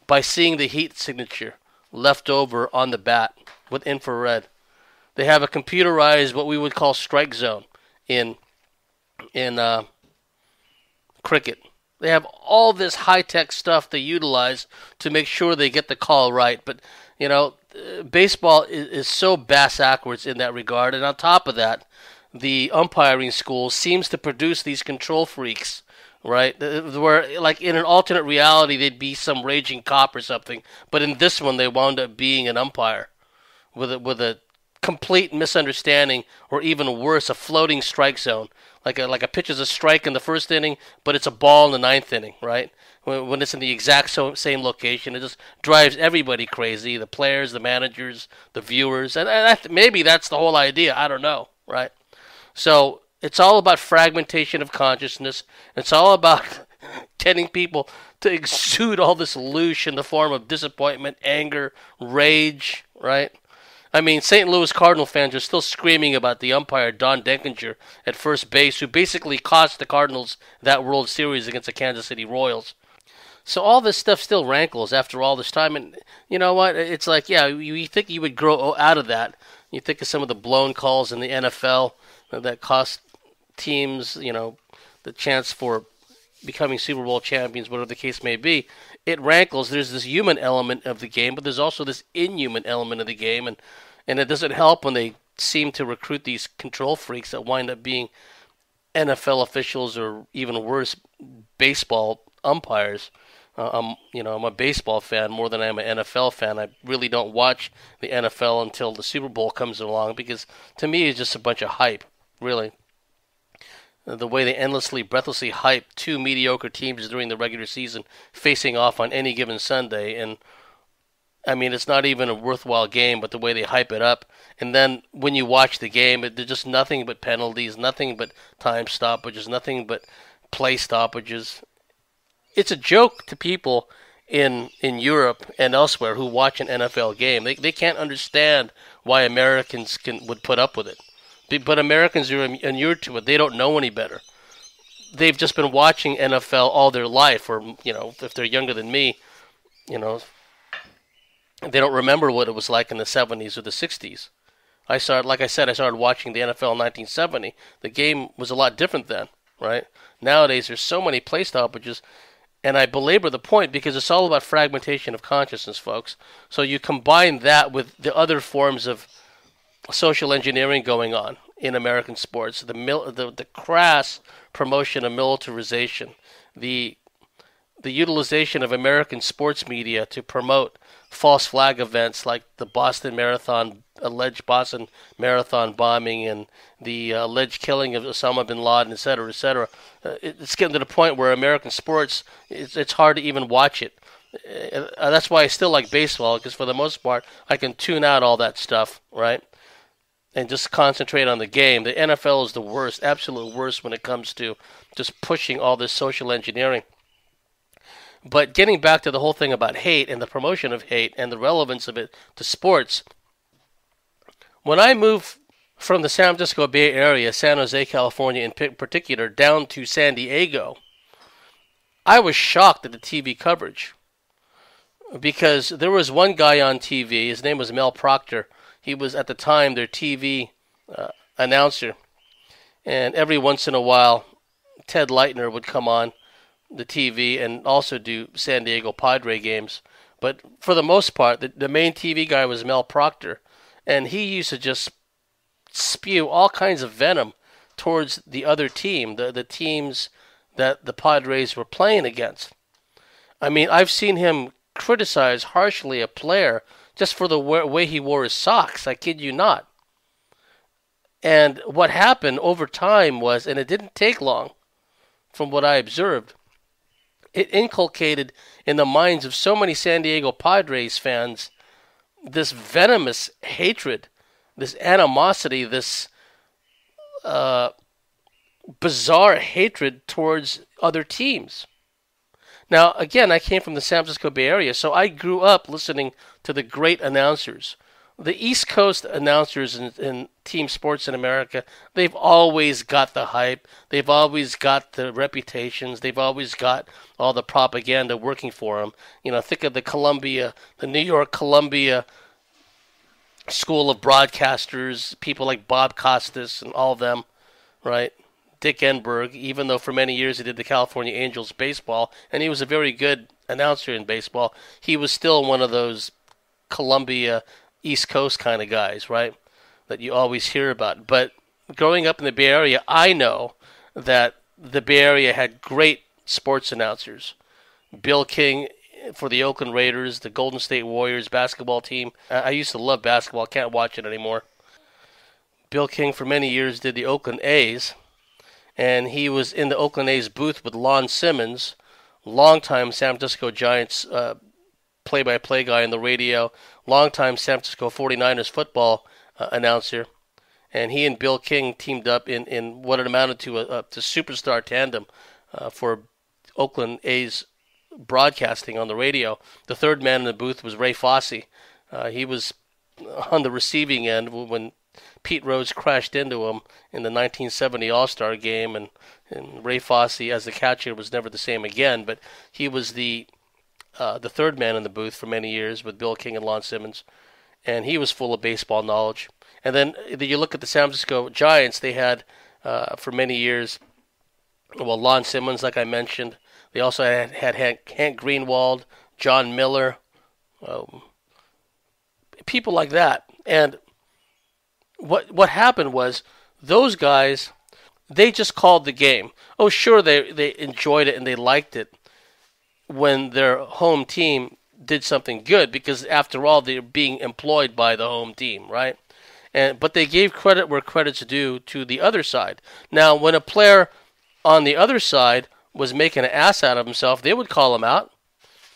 by seeing the heat signature left over on the bat with infrared. They have a computerized what we would call strike zone in cricket. They have all this high-tech stuff they utilize to make sure they get the call right. But, baseball is so bass-ackwards in that regard. And on top of that, the umpiring school seems to produce these control freaks, right? Where, like, in an alternate reality, they'd be some raging cop or something. But in this one, they wound up being an umpire with a complete misunderstanding, or even worse, a floating strike zone. Like a pitch is a strike in the first inning, but it's a ball in the ninth inning, right? When it's in the exact same location, it just drives everybody crazy. The players, the managers, the viewers, and maybe that's the whole idea. I don't know, right? So it's all about fragmentation of consciousness. It's all about getting people to exude all this loosh in the form of disappointment, anger, rage, right? I mean, St. Louis Cardinal fans are still screaming about the umpire, Don Denkinger, at first base, who basically cost the Cardinals that World Series against the Kansas City Royals. So all this stuff still rankles after all this time. And you know what? It's like, yeah, you think you would grow out of that. You think of some of the blown calls in the NFL that cost teams, the chance for becoming Super Bowl champions, whatever the case may be. It rankles. There's this human element of the game, but there's also this inhuman element of the game, and it doesn't help when they seem to recruit these control freaks that wind up being NFL officials or even worse, baseball umpires. I'm a baseball fan more than I am an NFL fan. I really don't watch the NFL until the Super Bowl comes along because to me it's just a bunch of hype, really. The way they endlessly, breathlessly hype two mediocre teams during the regular season facing off on any given Sunday. And, I mean, it's not even a worthwhile game, but the way they hype it up. And then when you watch the game, there's just nothing but penalties, nothing but time stoppages, nothing but play stoppages. It's a joke to people in Europe and elsewhere who watch an NFL game. They can't understand why Americans would put up with it. But Americans are inured to it. They don't know any better. They've just been watching NFL all their life, or, if they're younger than me, they don't remember what it was like in the 70s or the 60s. I started watching the NFL in 1970. The game was a lot different then, right? Nowadays, there's so many play stoppages, and I belabor the point because it's all about fragmentation of consciousness, folks. So you combine that with the other forms of social engineering going on in American sports, the crass promotion of militarization, the utilization of American sports media to promote false flag events like the alleged Boston Marathon bombing and the alleged killing of Osama bin Laden, et cetera, et cetera. It's getting to the point where American sports, it's hard to even watch it. That's why I still like baseball, because for the most part, I can tune out all that stuff, right? And just concentrate on the game. The NFL is the worst, absolute worst when it comes to just pushing all this social engineering. But getting back to the whole thing about hate and the promotion of hate and the relevance of it to sports, when I moved from the San Francisco Bay Area, San Jose, California in particular, down to San Diego, I was shocked at the TV coverage. Because there was one guy on TV, his name was Mel Proctor. He was, at the time, their TV announcer. And every once in a while, Ted Leitner would come on the TV and also do San Diego Padre games. But for the most part, the main TV guy was Mel Proctor. And he used to just spew all kinds of venom towards the other team, the teams that the Padres were playing against. I mean, I've seen him criticize harshly a player just for the way he wore his socks. I kid you not. And what happened over time was, and it didn't take long from what I observed, it inculcated in the minds of so many San Diego Padres fans this venomous hatred, this animosity, this bizarre hatred towards other teams. Now, again, I came from the San Francisco Bay Area, so I grew up listening to the great announcers. The East Coast announcers in team sports in America, they've always got the hype. They've always got the reputations. They've always got all the propaganda working for them. Think of the New York Columbia School of Broadcasters, people like Bob Costas and all of them, right? Dick Enberg, even though for many years he did the California Angels baseball, and he was a very good announcer in baseball, he was still one of those Columbia East Coast kind of guys, right? That you always hear about. But growing up in the Bay Area, I know that the Bay Area had great sports announcers. Bill King for the Oakland Raiders, the Golden State Warriors basketball team. I used to love basketball. Can't watch it anymore. Bill King for many years did the Oakland A's, and he was in the Oakland A's booth with Lon Simmons, longtime San Francisco Giants play-by-play guy on the radio, longtime San Francisco 49ers football announcer, and he and Bill King teamed up in what it amounted to a superstar tandem for Oakland A's broadcasting on the radio. The third man in the booth was Ray Fosse. He was on the receiving end when Pete Rose crashed into him in the 1970 All-Star game, and Ray Fosse, as the catcher, was never the same again, but he was the third man in the booth for many years with Bill King and Lon Simmons, and he was full of baseball knowledge. And then you look at the San Francisco Giants, they had, for many years, Lon Simmons, like I mentioned. They also had Hank Greenwald, John Miller, people like that. And what happened was those guys, they just called the game. Oh, sure, they enjoyed it and they liked it when their home team did something good, because after all, they're being employed by the home team, right? But they gave credit where credit's due to the other side. Now, when a player on the other side was making an ass out of himself, they would call him out.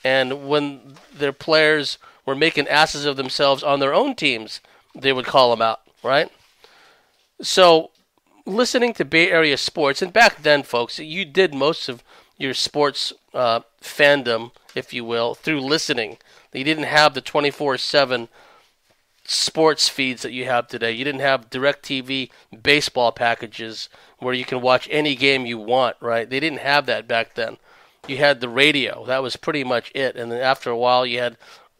And when their players were making asses of themselves on their own teams, they would call him out, right? So, listening to Bay Area sports, and back then, folks, you did most of your sports fandom, if you will, through listening. You didn't have the 24/7 sports feeds that you have today. You didn't have DirecTV baseball packages where you can watch any game you want, right? They didn't have that back then. You had the radio. That was pretty much it. And then after a while, you had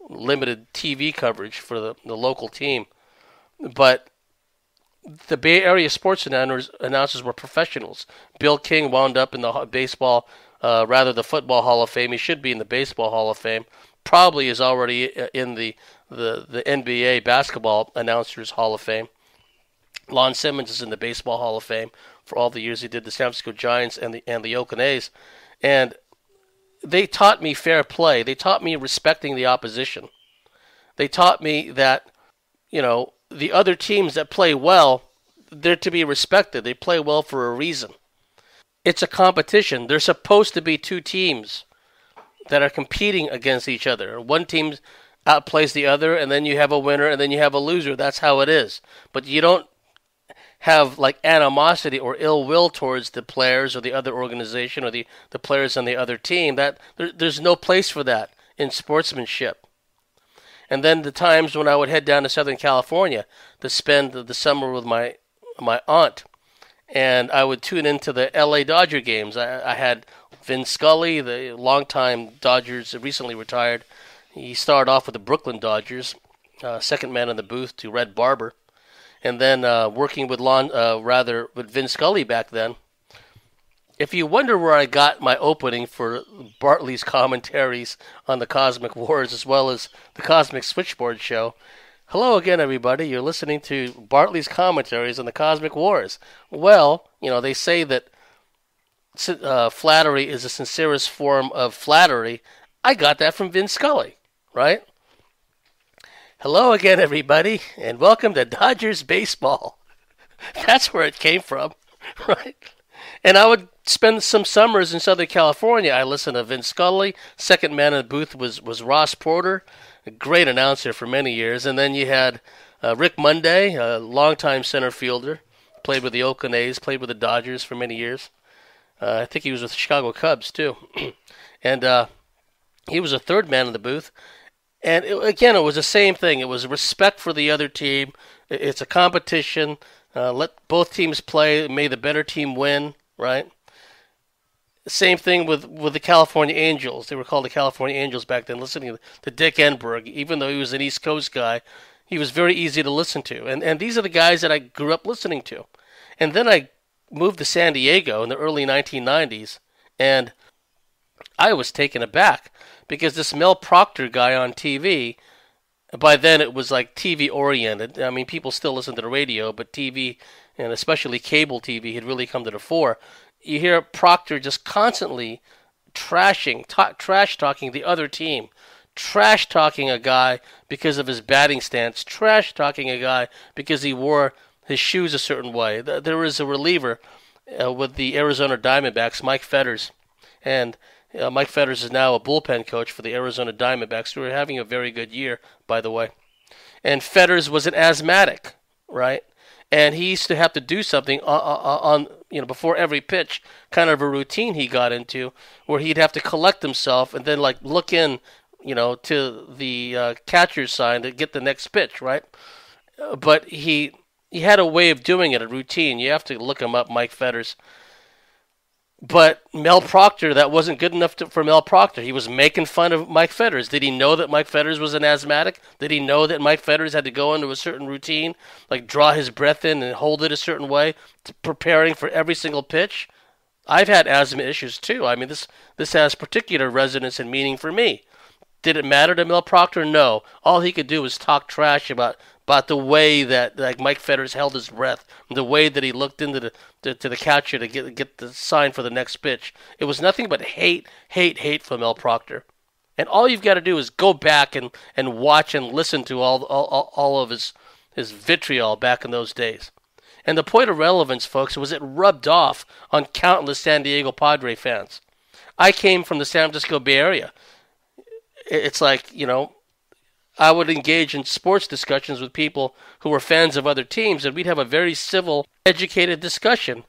limited TV coverage for the local team. But the Bay Area sports announcers were professionals. Bill King wound up in the the Football Hall of Fame. He should be in the Baseball Hall of Fame. Probably is already in the NBA Basketball Announcers Hall of Fame. Lon Simmons is in the Baseball Hall of Fame for all the years he did the San Francisco Giants and the Oakland A's. And they taught me fair play. They taught me respecting the opposition. They taught me that, the other teams that play well, they're to be respected. They play well for a reason. It's a competition. There's supposed to be two teams that are competing against each other. One team outplays the other, and then you have a winner, and then you have a loser. That's how it is. But you don't have like animosity or ill will towards the players or the other organization or the players on the other team. There's no place for that in sportsmanship. And then the times when I would head down to Southern California to spend the summer with my aunt, and I would tune into the LA Dodger games. I had Vin Scully, the longtime Dodgers, recently retired. He started off with the Brooklyn Dodgers, second man in the booth to Red Barber, and then working with with Vin Scully back then. If you wonder where I got my opening for Bartley's Commentaries on the Cosmic Wars as well as the Cosmic Switchboard Show, hello again, everybody. You're listening to Bartley's Commentaries on the Cosmic Wars. Well, they say that flattery is the sincerest form of flattery. I got that from Vin Scully, right? Hello again, everybody, and welcome to Dodgers Baseball. That's where it came from, right? And I would spend some summers in Southern California. I listened to Vin Scully. Second man in the booth was Ross Porter, a great announcer for many years. And then you had Rick Monday, a longtime center fielder, played with the Oakland A's, played with the Dodgers for many years. I think he was with the Chicago Cubs too, and he was a third man in the booth. And again, it was the same thing. It was respect for the other team. It's a competition. Let both teams play. May the better team win, right? Same thing with the California Angels. They were called the California Angels back then. Listening to Dick Enberg, even though he was an East Coast guy, he was very easy to listen to. And these are the guys that I grew up listening to. And then I moved to San Diego in the early 1990s, and I was taken aback because this Mel Proctor guy on TV, by then it was like TV oriented. I mean, people still listen to the radio, but TV, and especially cable TV, had really come to the fore. You hear Proctor just constantly trash talking the other team, trash talking a guy because of his batting stance, trash talking a guy because he wore his shoes a certain way. There was a reliever with the Arizona Diamondbacks, Mike Fetters, and Mike Fetters is now a bullpen coach for the Arizona Diamondbacks, who are having a very good year, by the way. And Fetters was an asthmatic, right? And he used to have to do something on before every pitch, kind of a routine he got into, where he'd have to collect himself and then like look in, to the catcher's sign to get the next pitch, right? But he had a way of doing it, a routine. You have to look him up, Mike Fetters. But Mel Proctor, that wasn't good enough for Mel Proctor. He was making fun of Mike Fetters. Did he know that Mike Fetters was an asthmatic? Did he know that Mike Fetters had to go into a certain routine, like draw his breath in and hold it a certain way, preparing for every single pitch? I've had asthma issues too. I mean, this has particular resonance and meaning for me. Did it matter to Mel Proctor? No. All he could do was talk trash about the way that like Mike Fetters held his breath, the way that he looked into the catcher to get the sign for the next pitch. It was nothing but hate from Mel Proctor. And all you've got to do is go back and watch and listen to all of his vitriol back in those days. And the point of relevance, folks, was it rubbed off on countless San Diego Padre fans. I came from the San Francisco Bay Area. It's like, I would engage in sports discussions with people who were fans of other teams, and we'd have a very civil, educated discussion.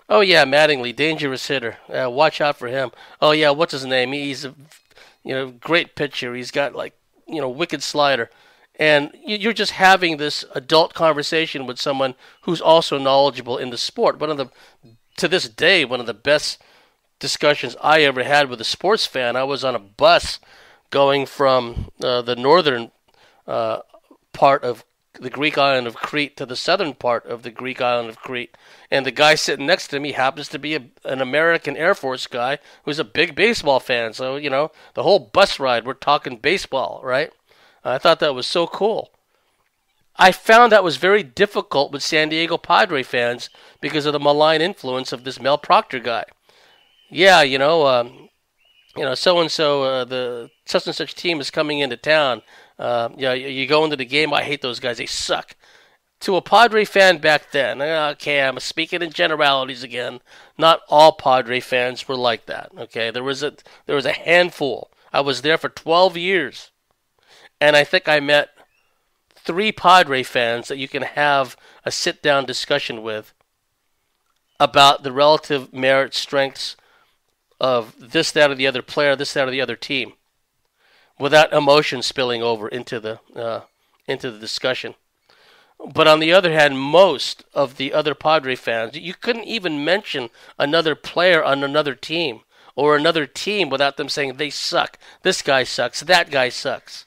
Oh, yeah, Mattingly, dangerous hitter. Watch out for him. Oh, yeah, what's his name? He's a great pitcher. He's got, wicked slider. And you're just having this adult conversation with someone who's also knowledgeable in the sport. To this day, one of the best discussions I ever had with a sports fan, I was on a bus going from the northern part of the Greek island of Crete to the southern part of the Greek island of Crete. And the guy sitting next to me happens to be an American Air Force guy who's a big baseball fan. So, the whole bus ride, we're talking baseball, right? I thought that was so cool. I found that was very difficult with San Diego Padre fans because of the malign influence of this Mel Proctor guy. Yeah, so-and-so, the such-and-such team is coming into town. You go into the game, I hate those guys, they suck. To a Padre fan back then, okay, I'm speaking in generalities again, not all Padre fans were like that, okay? There was a handful. I was there for 12 years, and I think I met 3 Padre fans that you can have a sit-down discussion with about the relative merit strengths of this, that, or the other player, this, that, or the other team, without emotion spilling over into the discussion. But on the other hand, most of the other Padre fans, you couldn't even mention another player on another team or another team without them saying they suck. This guy sucks. That guy sucks.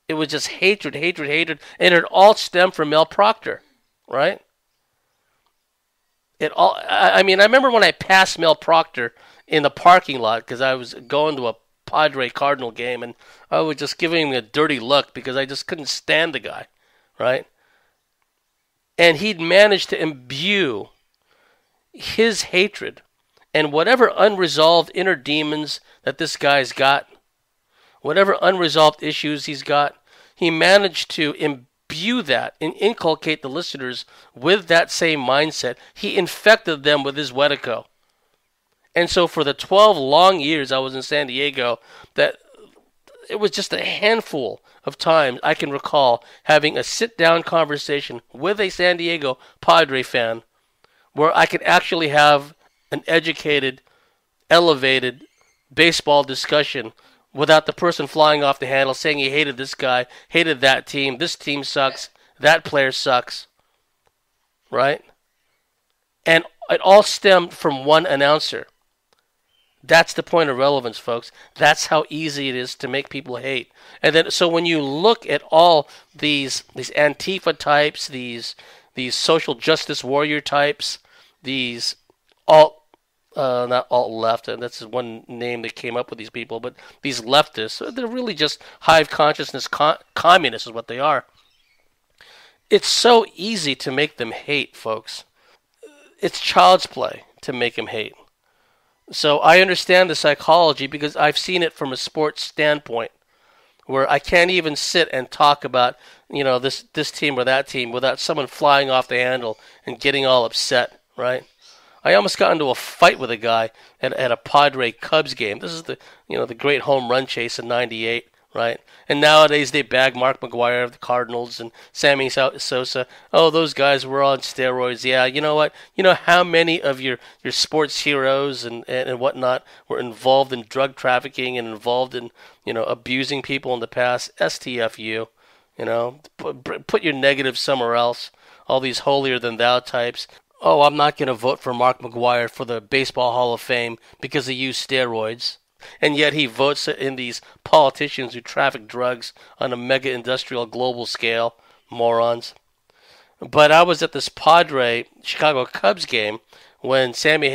It was just hatred, and it all stemmed from Mel Proctor, right? I remember when I passed Mel Proctor in the parking lot because I was going to a Padre Cardinal game, and I was just giving him a dirty look because I just couldn't stand the guy, right? And he'd managed to imbue his hatred and whatever unresolved inner demons that this guy's got, whatever unresolved issues he's got, he managed to imbue that and inculcate the listeners with that same mindset. He infected them with his Wedico. And so for the 12 long years I was in San Diego, that it was just a handful of times I can recall having a sit-down conversation with a San Diego Padre fan where I could actually have an educated, elevated baseball discussion without the person flying off the handle saying he hated this guy, hated that team, this team sucks, that player sucks, right? And it all stemmed from one announcer. That's the point of relevance, folks. That's how easy it is to make people hate. And then, so when you look at all these Antifa types, these social justice warrior types, these not alt left, and that's one name that came up with these people, but these leftists, they're really just hive consciousness communists is what they are. It's so easy to make them hate, folks. It's child's play to make them hate. So I understand the psychology because I've seen it from a sports standpoint where I can't even sit and talk about, this team or that team without someone flying off the handle and getting all upset, right? I almost got into a fight with a guy at a Padre Cubs game. This is the great home run chase in '98, right? And nowadays they bag Mark McGwire of the Cardinals and Sammy Sosa. Oh, those guys were on steroids. Yeah, you know what? You know how many of your sports heroes and whatnot were involved in drug trafficking and involved in, abusing people in the past? STFU, put your negative somewhere else. All these holier-than-thou types. Oh, I'm not going to vote for Mark McGwire for the Baseball Hall of Fame because he used steroids. And yet he votes in these politicians who traffic drugs on a mega industrial global scale. Morons. But I was at this Padre Chicago Cubs game when Sammy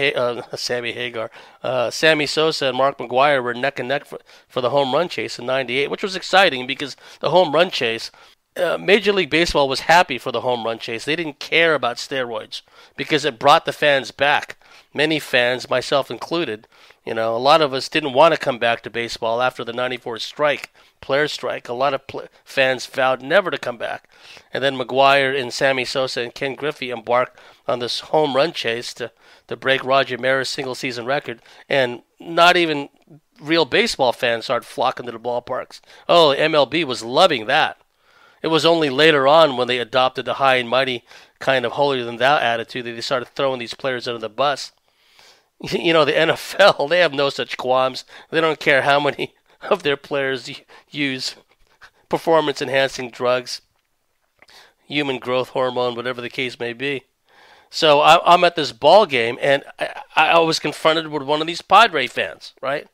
Sosa and Mark McGwire were neck and neck for the home run chase in '98, which was exciting because the home run chase, Major League Baseball was happy for the home run chase. They didn't care about steroids because it brought the fans back. Many fans, myself included, a lot of us didn't want to come back to baseball after the '94 player strike. A lot of fans vowed never to come back. And then McGwire and Sammy Sosa and Ken Griffey embarked on this home run chase to break Roger Maris' single-season record. And not even real baseball fans started flocking to the ballparks. Oh, MLB was loving that. It was only later on when they adopted the high and mighty kind of holier-than-thou attitude that they started throwing these players under the bus. The NFL, they have no such qualms. They don't care how many of their players use performance-enhancing drugs, human growth hormone, whatever the case may be. So I'm at this ball game, and I was confronted with one of these Padre fans, right?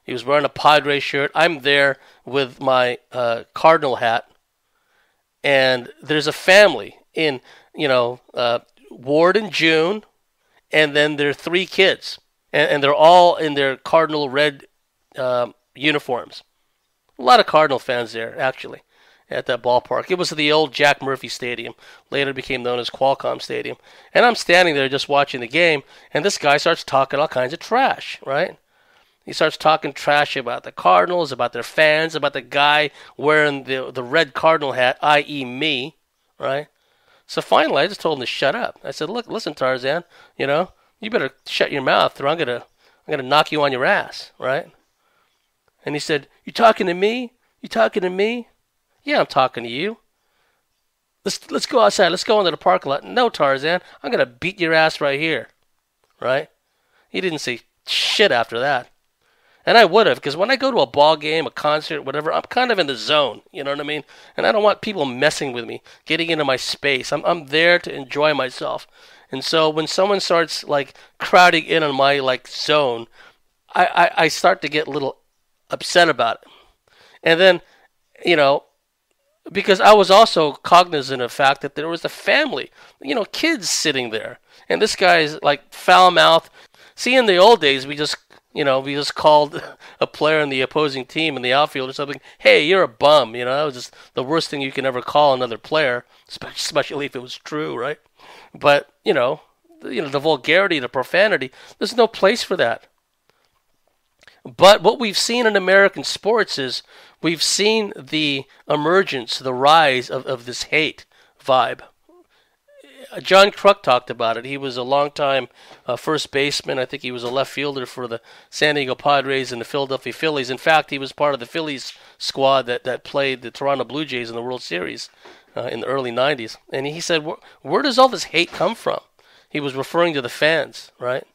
He was wearing a Padre shirt. I'm there with my Cardinal hat, and there's a family in, Ward and June, and then their 3 kids, and they're all in their Cardinal red uniforms. A lot of Cardinal fans there, actually, at that ballpark. It was the old Jack Murphy Stadium, later became known as Qualcomm Stadium. And I'm standing there just watching the game, and this guy starts talking all kinds of trash, right? He starts talking trash about the Cardinals, about their fans, about the guy wearing the red Cardinal hat, i.e. me, right? So finally, I just told him to shut up. I said, "Look, listen, Tarzan, you better shut your mouth, or I'm gonna knock you on your ass, right?" And he said, "You talking to me? You talking to me?" "Yeah, I'm talking to you. Let's go outside. Let's go into the parking lot." "No, Tarzan, I'm gonna beat your ass right here," right? He didn't say shit after that. And I would have, because when I go to a ball game, a concert, whatever, I'm kind of in the zone, you know what I mean? And I don't want people messing with me, getting into my space. I'm there to enjoy myself. And so when someone starts, crowding in on my, zone, I start to get a little upset about it. And then, because I was also cognizant of the fact that there was a family, kids sitting there. And this guy's, foul mouth. See, in the old days, we just called a player in the opposing team in the outfield or something, "Hey, you're a bum." That was just the worst thing you can ever call another player, especially if it was true, right? But, the vulgarity, the profanity, there's no place for that. But what we've seen in American sports is we've seen the emergence, the rise of this hate vibe. John Kruk talked about it. He was a longtime first baseman. I think he was a left fielder for the San Diego Padres and the Philadelphia Phillies. In fact, he was part of the Phillies squad that played the Toronto Blue Jays in the World Series in the early 90s. And he said, where does all this hate come from? He was referring to the fans, right?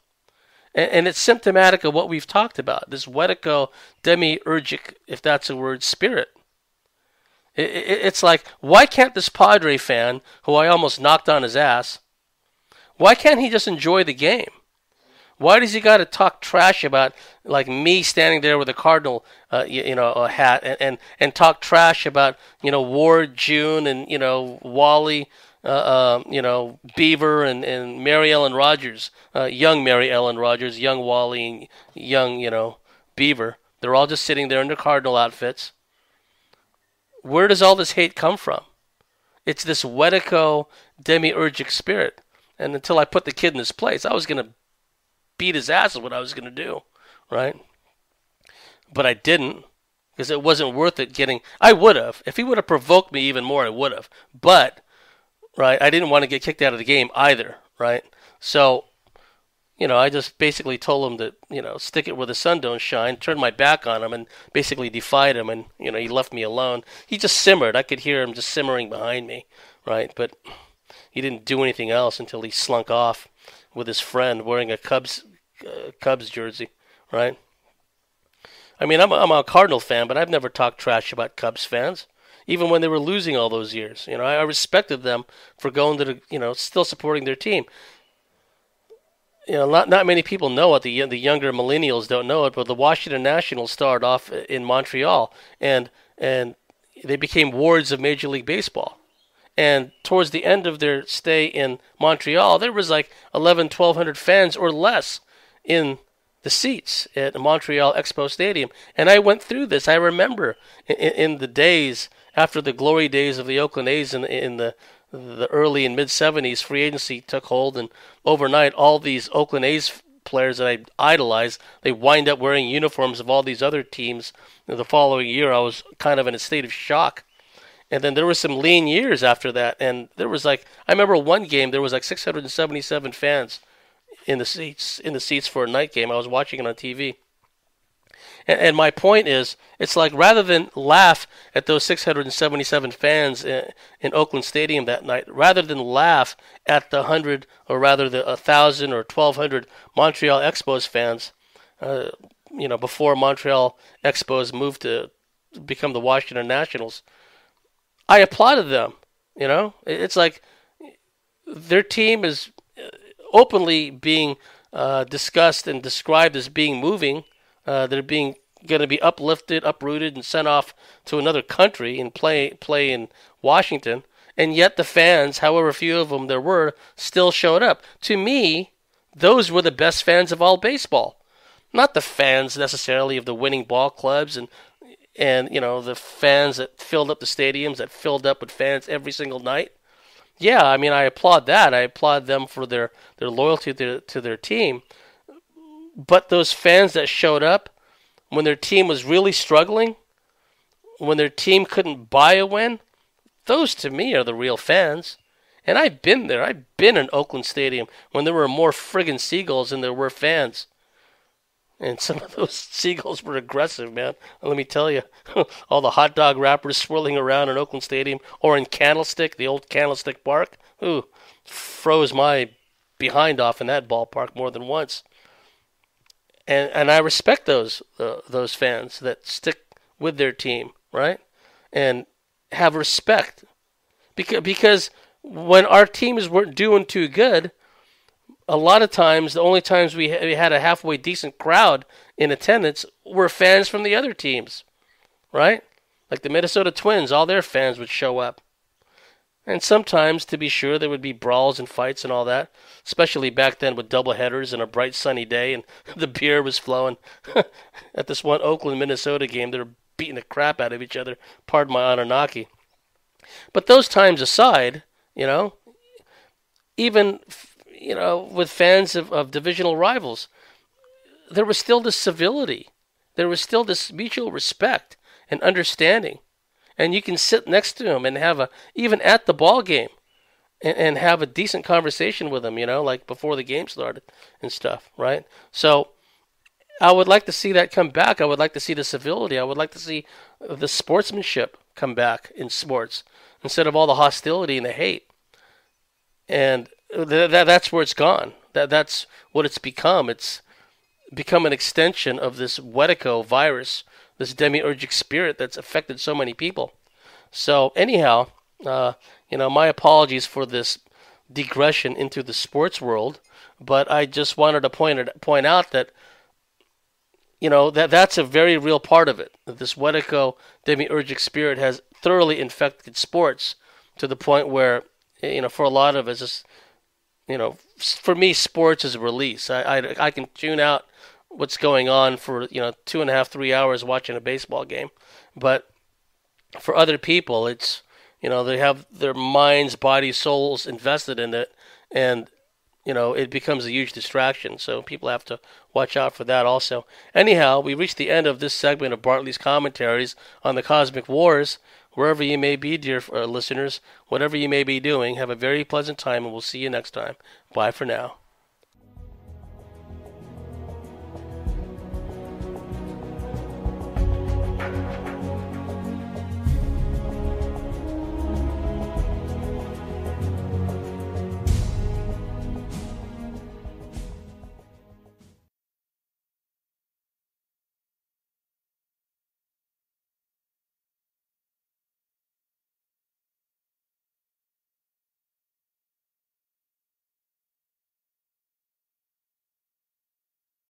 And it's symptomatic of what we've talked about, this Wedico demiurgic, if that's a word, spirit. It's like, why can't this Padre fan, who I almost knocked on his ass, why can't he just enjoy the game? Why does he got to talk trash about, like me standing there with a Cardinal, a hat, and talk trash about, Ward, June, and Wally, Beaver, and Mary Ellen Rogers, young Mary Ellen Rogers, young Wally, and young, Beaver. They're all just sitting there in their Cardinal outfits. Where does all this hate come from? It's this Wedico demiurgic spirit. And until I put the kid in his place, I was going to beat his ass is what I was going to do, right? But I didn't, because it wasn't worth it getting... I would have. If he would have provoked me even more, I would have. But, right, I didn't want to get kicked out of the game either, right? So, I just basically told him to, stick it where the sun don't shine, turned my back on him, and basically defied him, and, he left me alone. He just simmered. I could hear him just simmering behind me, right? But he didn't do anything else until he slunk off with his friend wearing a Cubs jersey, right? I mean, I'm a Cardinal fan, but I've never talked trash about Cubs fans, even when they were losing all those years. I respected them for going to the, still supporting their team. Not many people know it. The younger millennials don't know it, but the Washington Nationals started off in Montreal, and they became wards of Major League Baseball. And towards the end of their stay in Montreal, there was like 1,100 fans or less in the seats at Montreal Expo Stadium. And I went through this. I remember in the days after the glory days of the Oakland A's in the early and mid-'70s, free agency took hold, and overnight all these Oakland A's players that I idolized, they wind up wearing uniforms of all these other teams. The following year, I was kind of in a state of shock. And then there were some lean years after that, and there was I remember one game, there was 677 fans in the seats for a night game. I was watching it on TV. And my point is, it's like rather than laugh at those 677 fans in Oakland Stadium that night, rather than laugh at the 100 or rather the 1,000 or 1,200 Montreal Expos fans, before Montreal Expos moved to become the Washington Nationals, I applauded them. It's like their team is openly being discussed and described as being moving. They're going to be uplifted, uprooted, and sent off to another country and play in Washington. And yet the fans, however few of them there were, still showed up. To me, those were the best fans of all baseball. Not the fans necessarily of the winning ball clubs and the fans that filled up the stadiums, that filled up with fans every single night. Yeah, I mean, I applaud that. I applaud them for their loyalty to their team. But those fans that showed up when their team was really struggling, when their team couldn't buy a win, those to me are the real fans. And I've been there. I've been in Oakland Stadium when there were more friggin' seagulls than there were fans. And some of those seagulls were aggressive, man. Let me tell you, all the hot dog wrappers swirling around in Oakland Stadium or in Candlestick, the old Candlestick Park, froze my behind off in that ballpark more than once. And I respect those fans that stick with their team, right? And have respect. Because when our teams weren't doing too good, a lot of times, the only times we had a halfway decent crowd in attendance were fans from the other teams, right? Like the Minnesota Twins, all their fans would show up. And sometimes, to be sure, there would be brawls and fights and all that, especially back then with doubleheaders and a bright sunny day and the beer was flowing. At this one Oakland, Minnesota game, they were beating the crap out of each other, pardon my Anunnaki. But those times aside, even with fans of divisional rivals, there was still this civility. There was still this mutual respect and understanding. And you can sit next to him and have even at the ball game, and have a decent conversation with them, like before the game started and stuff, right? So I would like to see that come back. I would like to see the civility. I would like to see the sportsmanship come back in sports instead of all the hostility and the hate. And that's where it's gone. That's what it's become. It's become an extension of this Wetico virus, this demiurgic spirit that's affected so many people. So anyhow, my apologies for this digression into the sports world, but I just wanted to point out that that's a very real part of it. This Wetico demiurgic spirit has thoroughly infected sports to the point where, for a lot of us, for me, sports is a release. I can tune out what's going on for 2.5, 3 hours watching a baseball game, but for other people, it's they have their minds, bodies, souls invested in it, and it becomes a huge distraction. So people have to watch out for that also. Anyhow, we reached the end of this segment of Bartley's Commentaries on the Cosmic Wars. Wherever you may be, dear listeners, whatever you may be doing, have a very pleasant time, and we'll see you next time. Bye for now.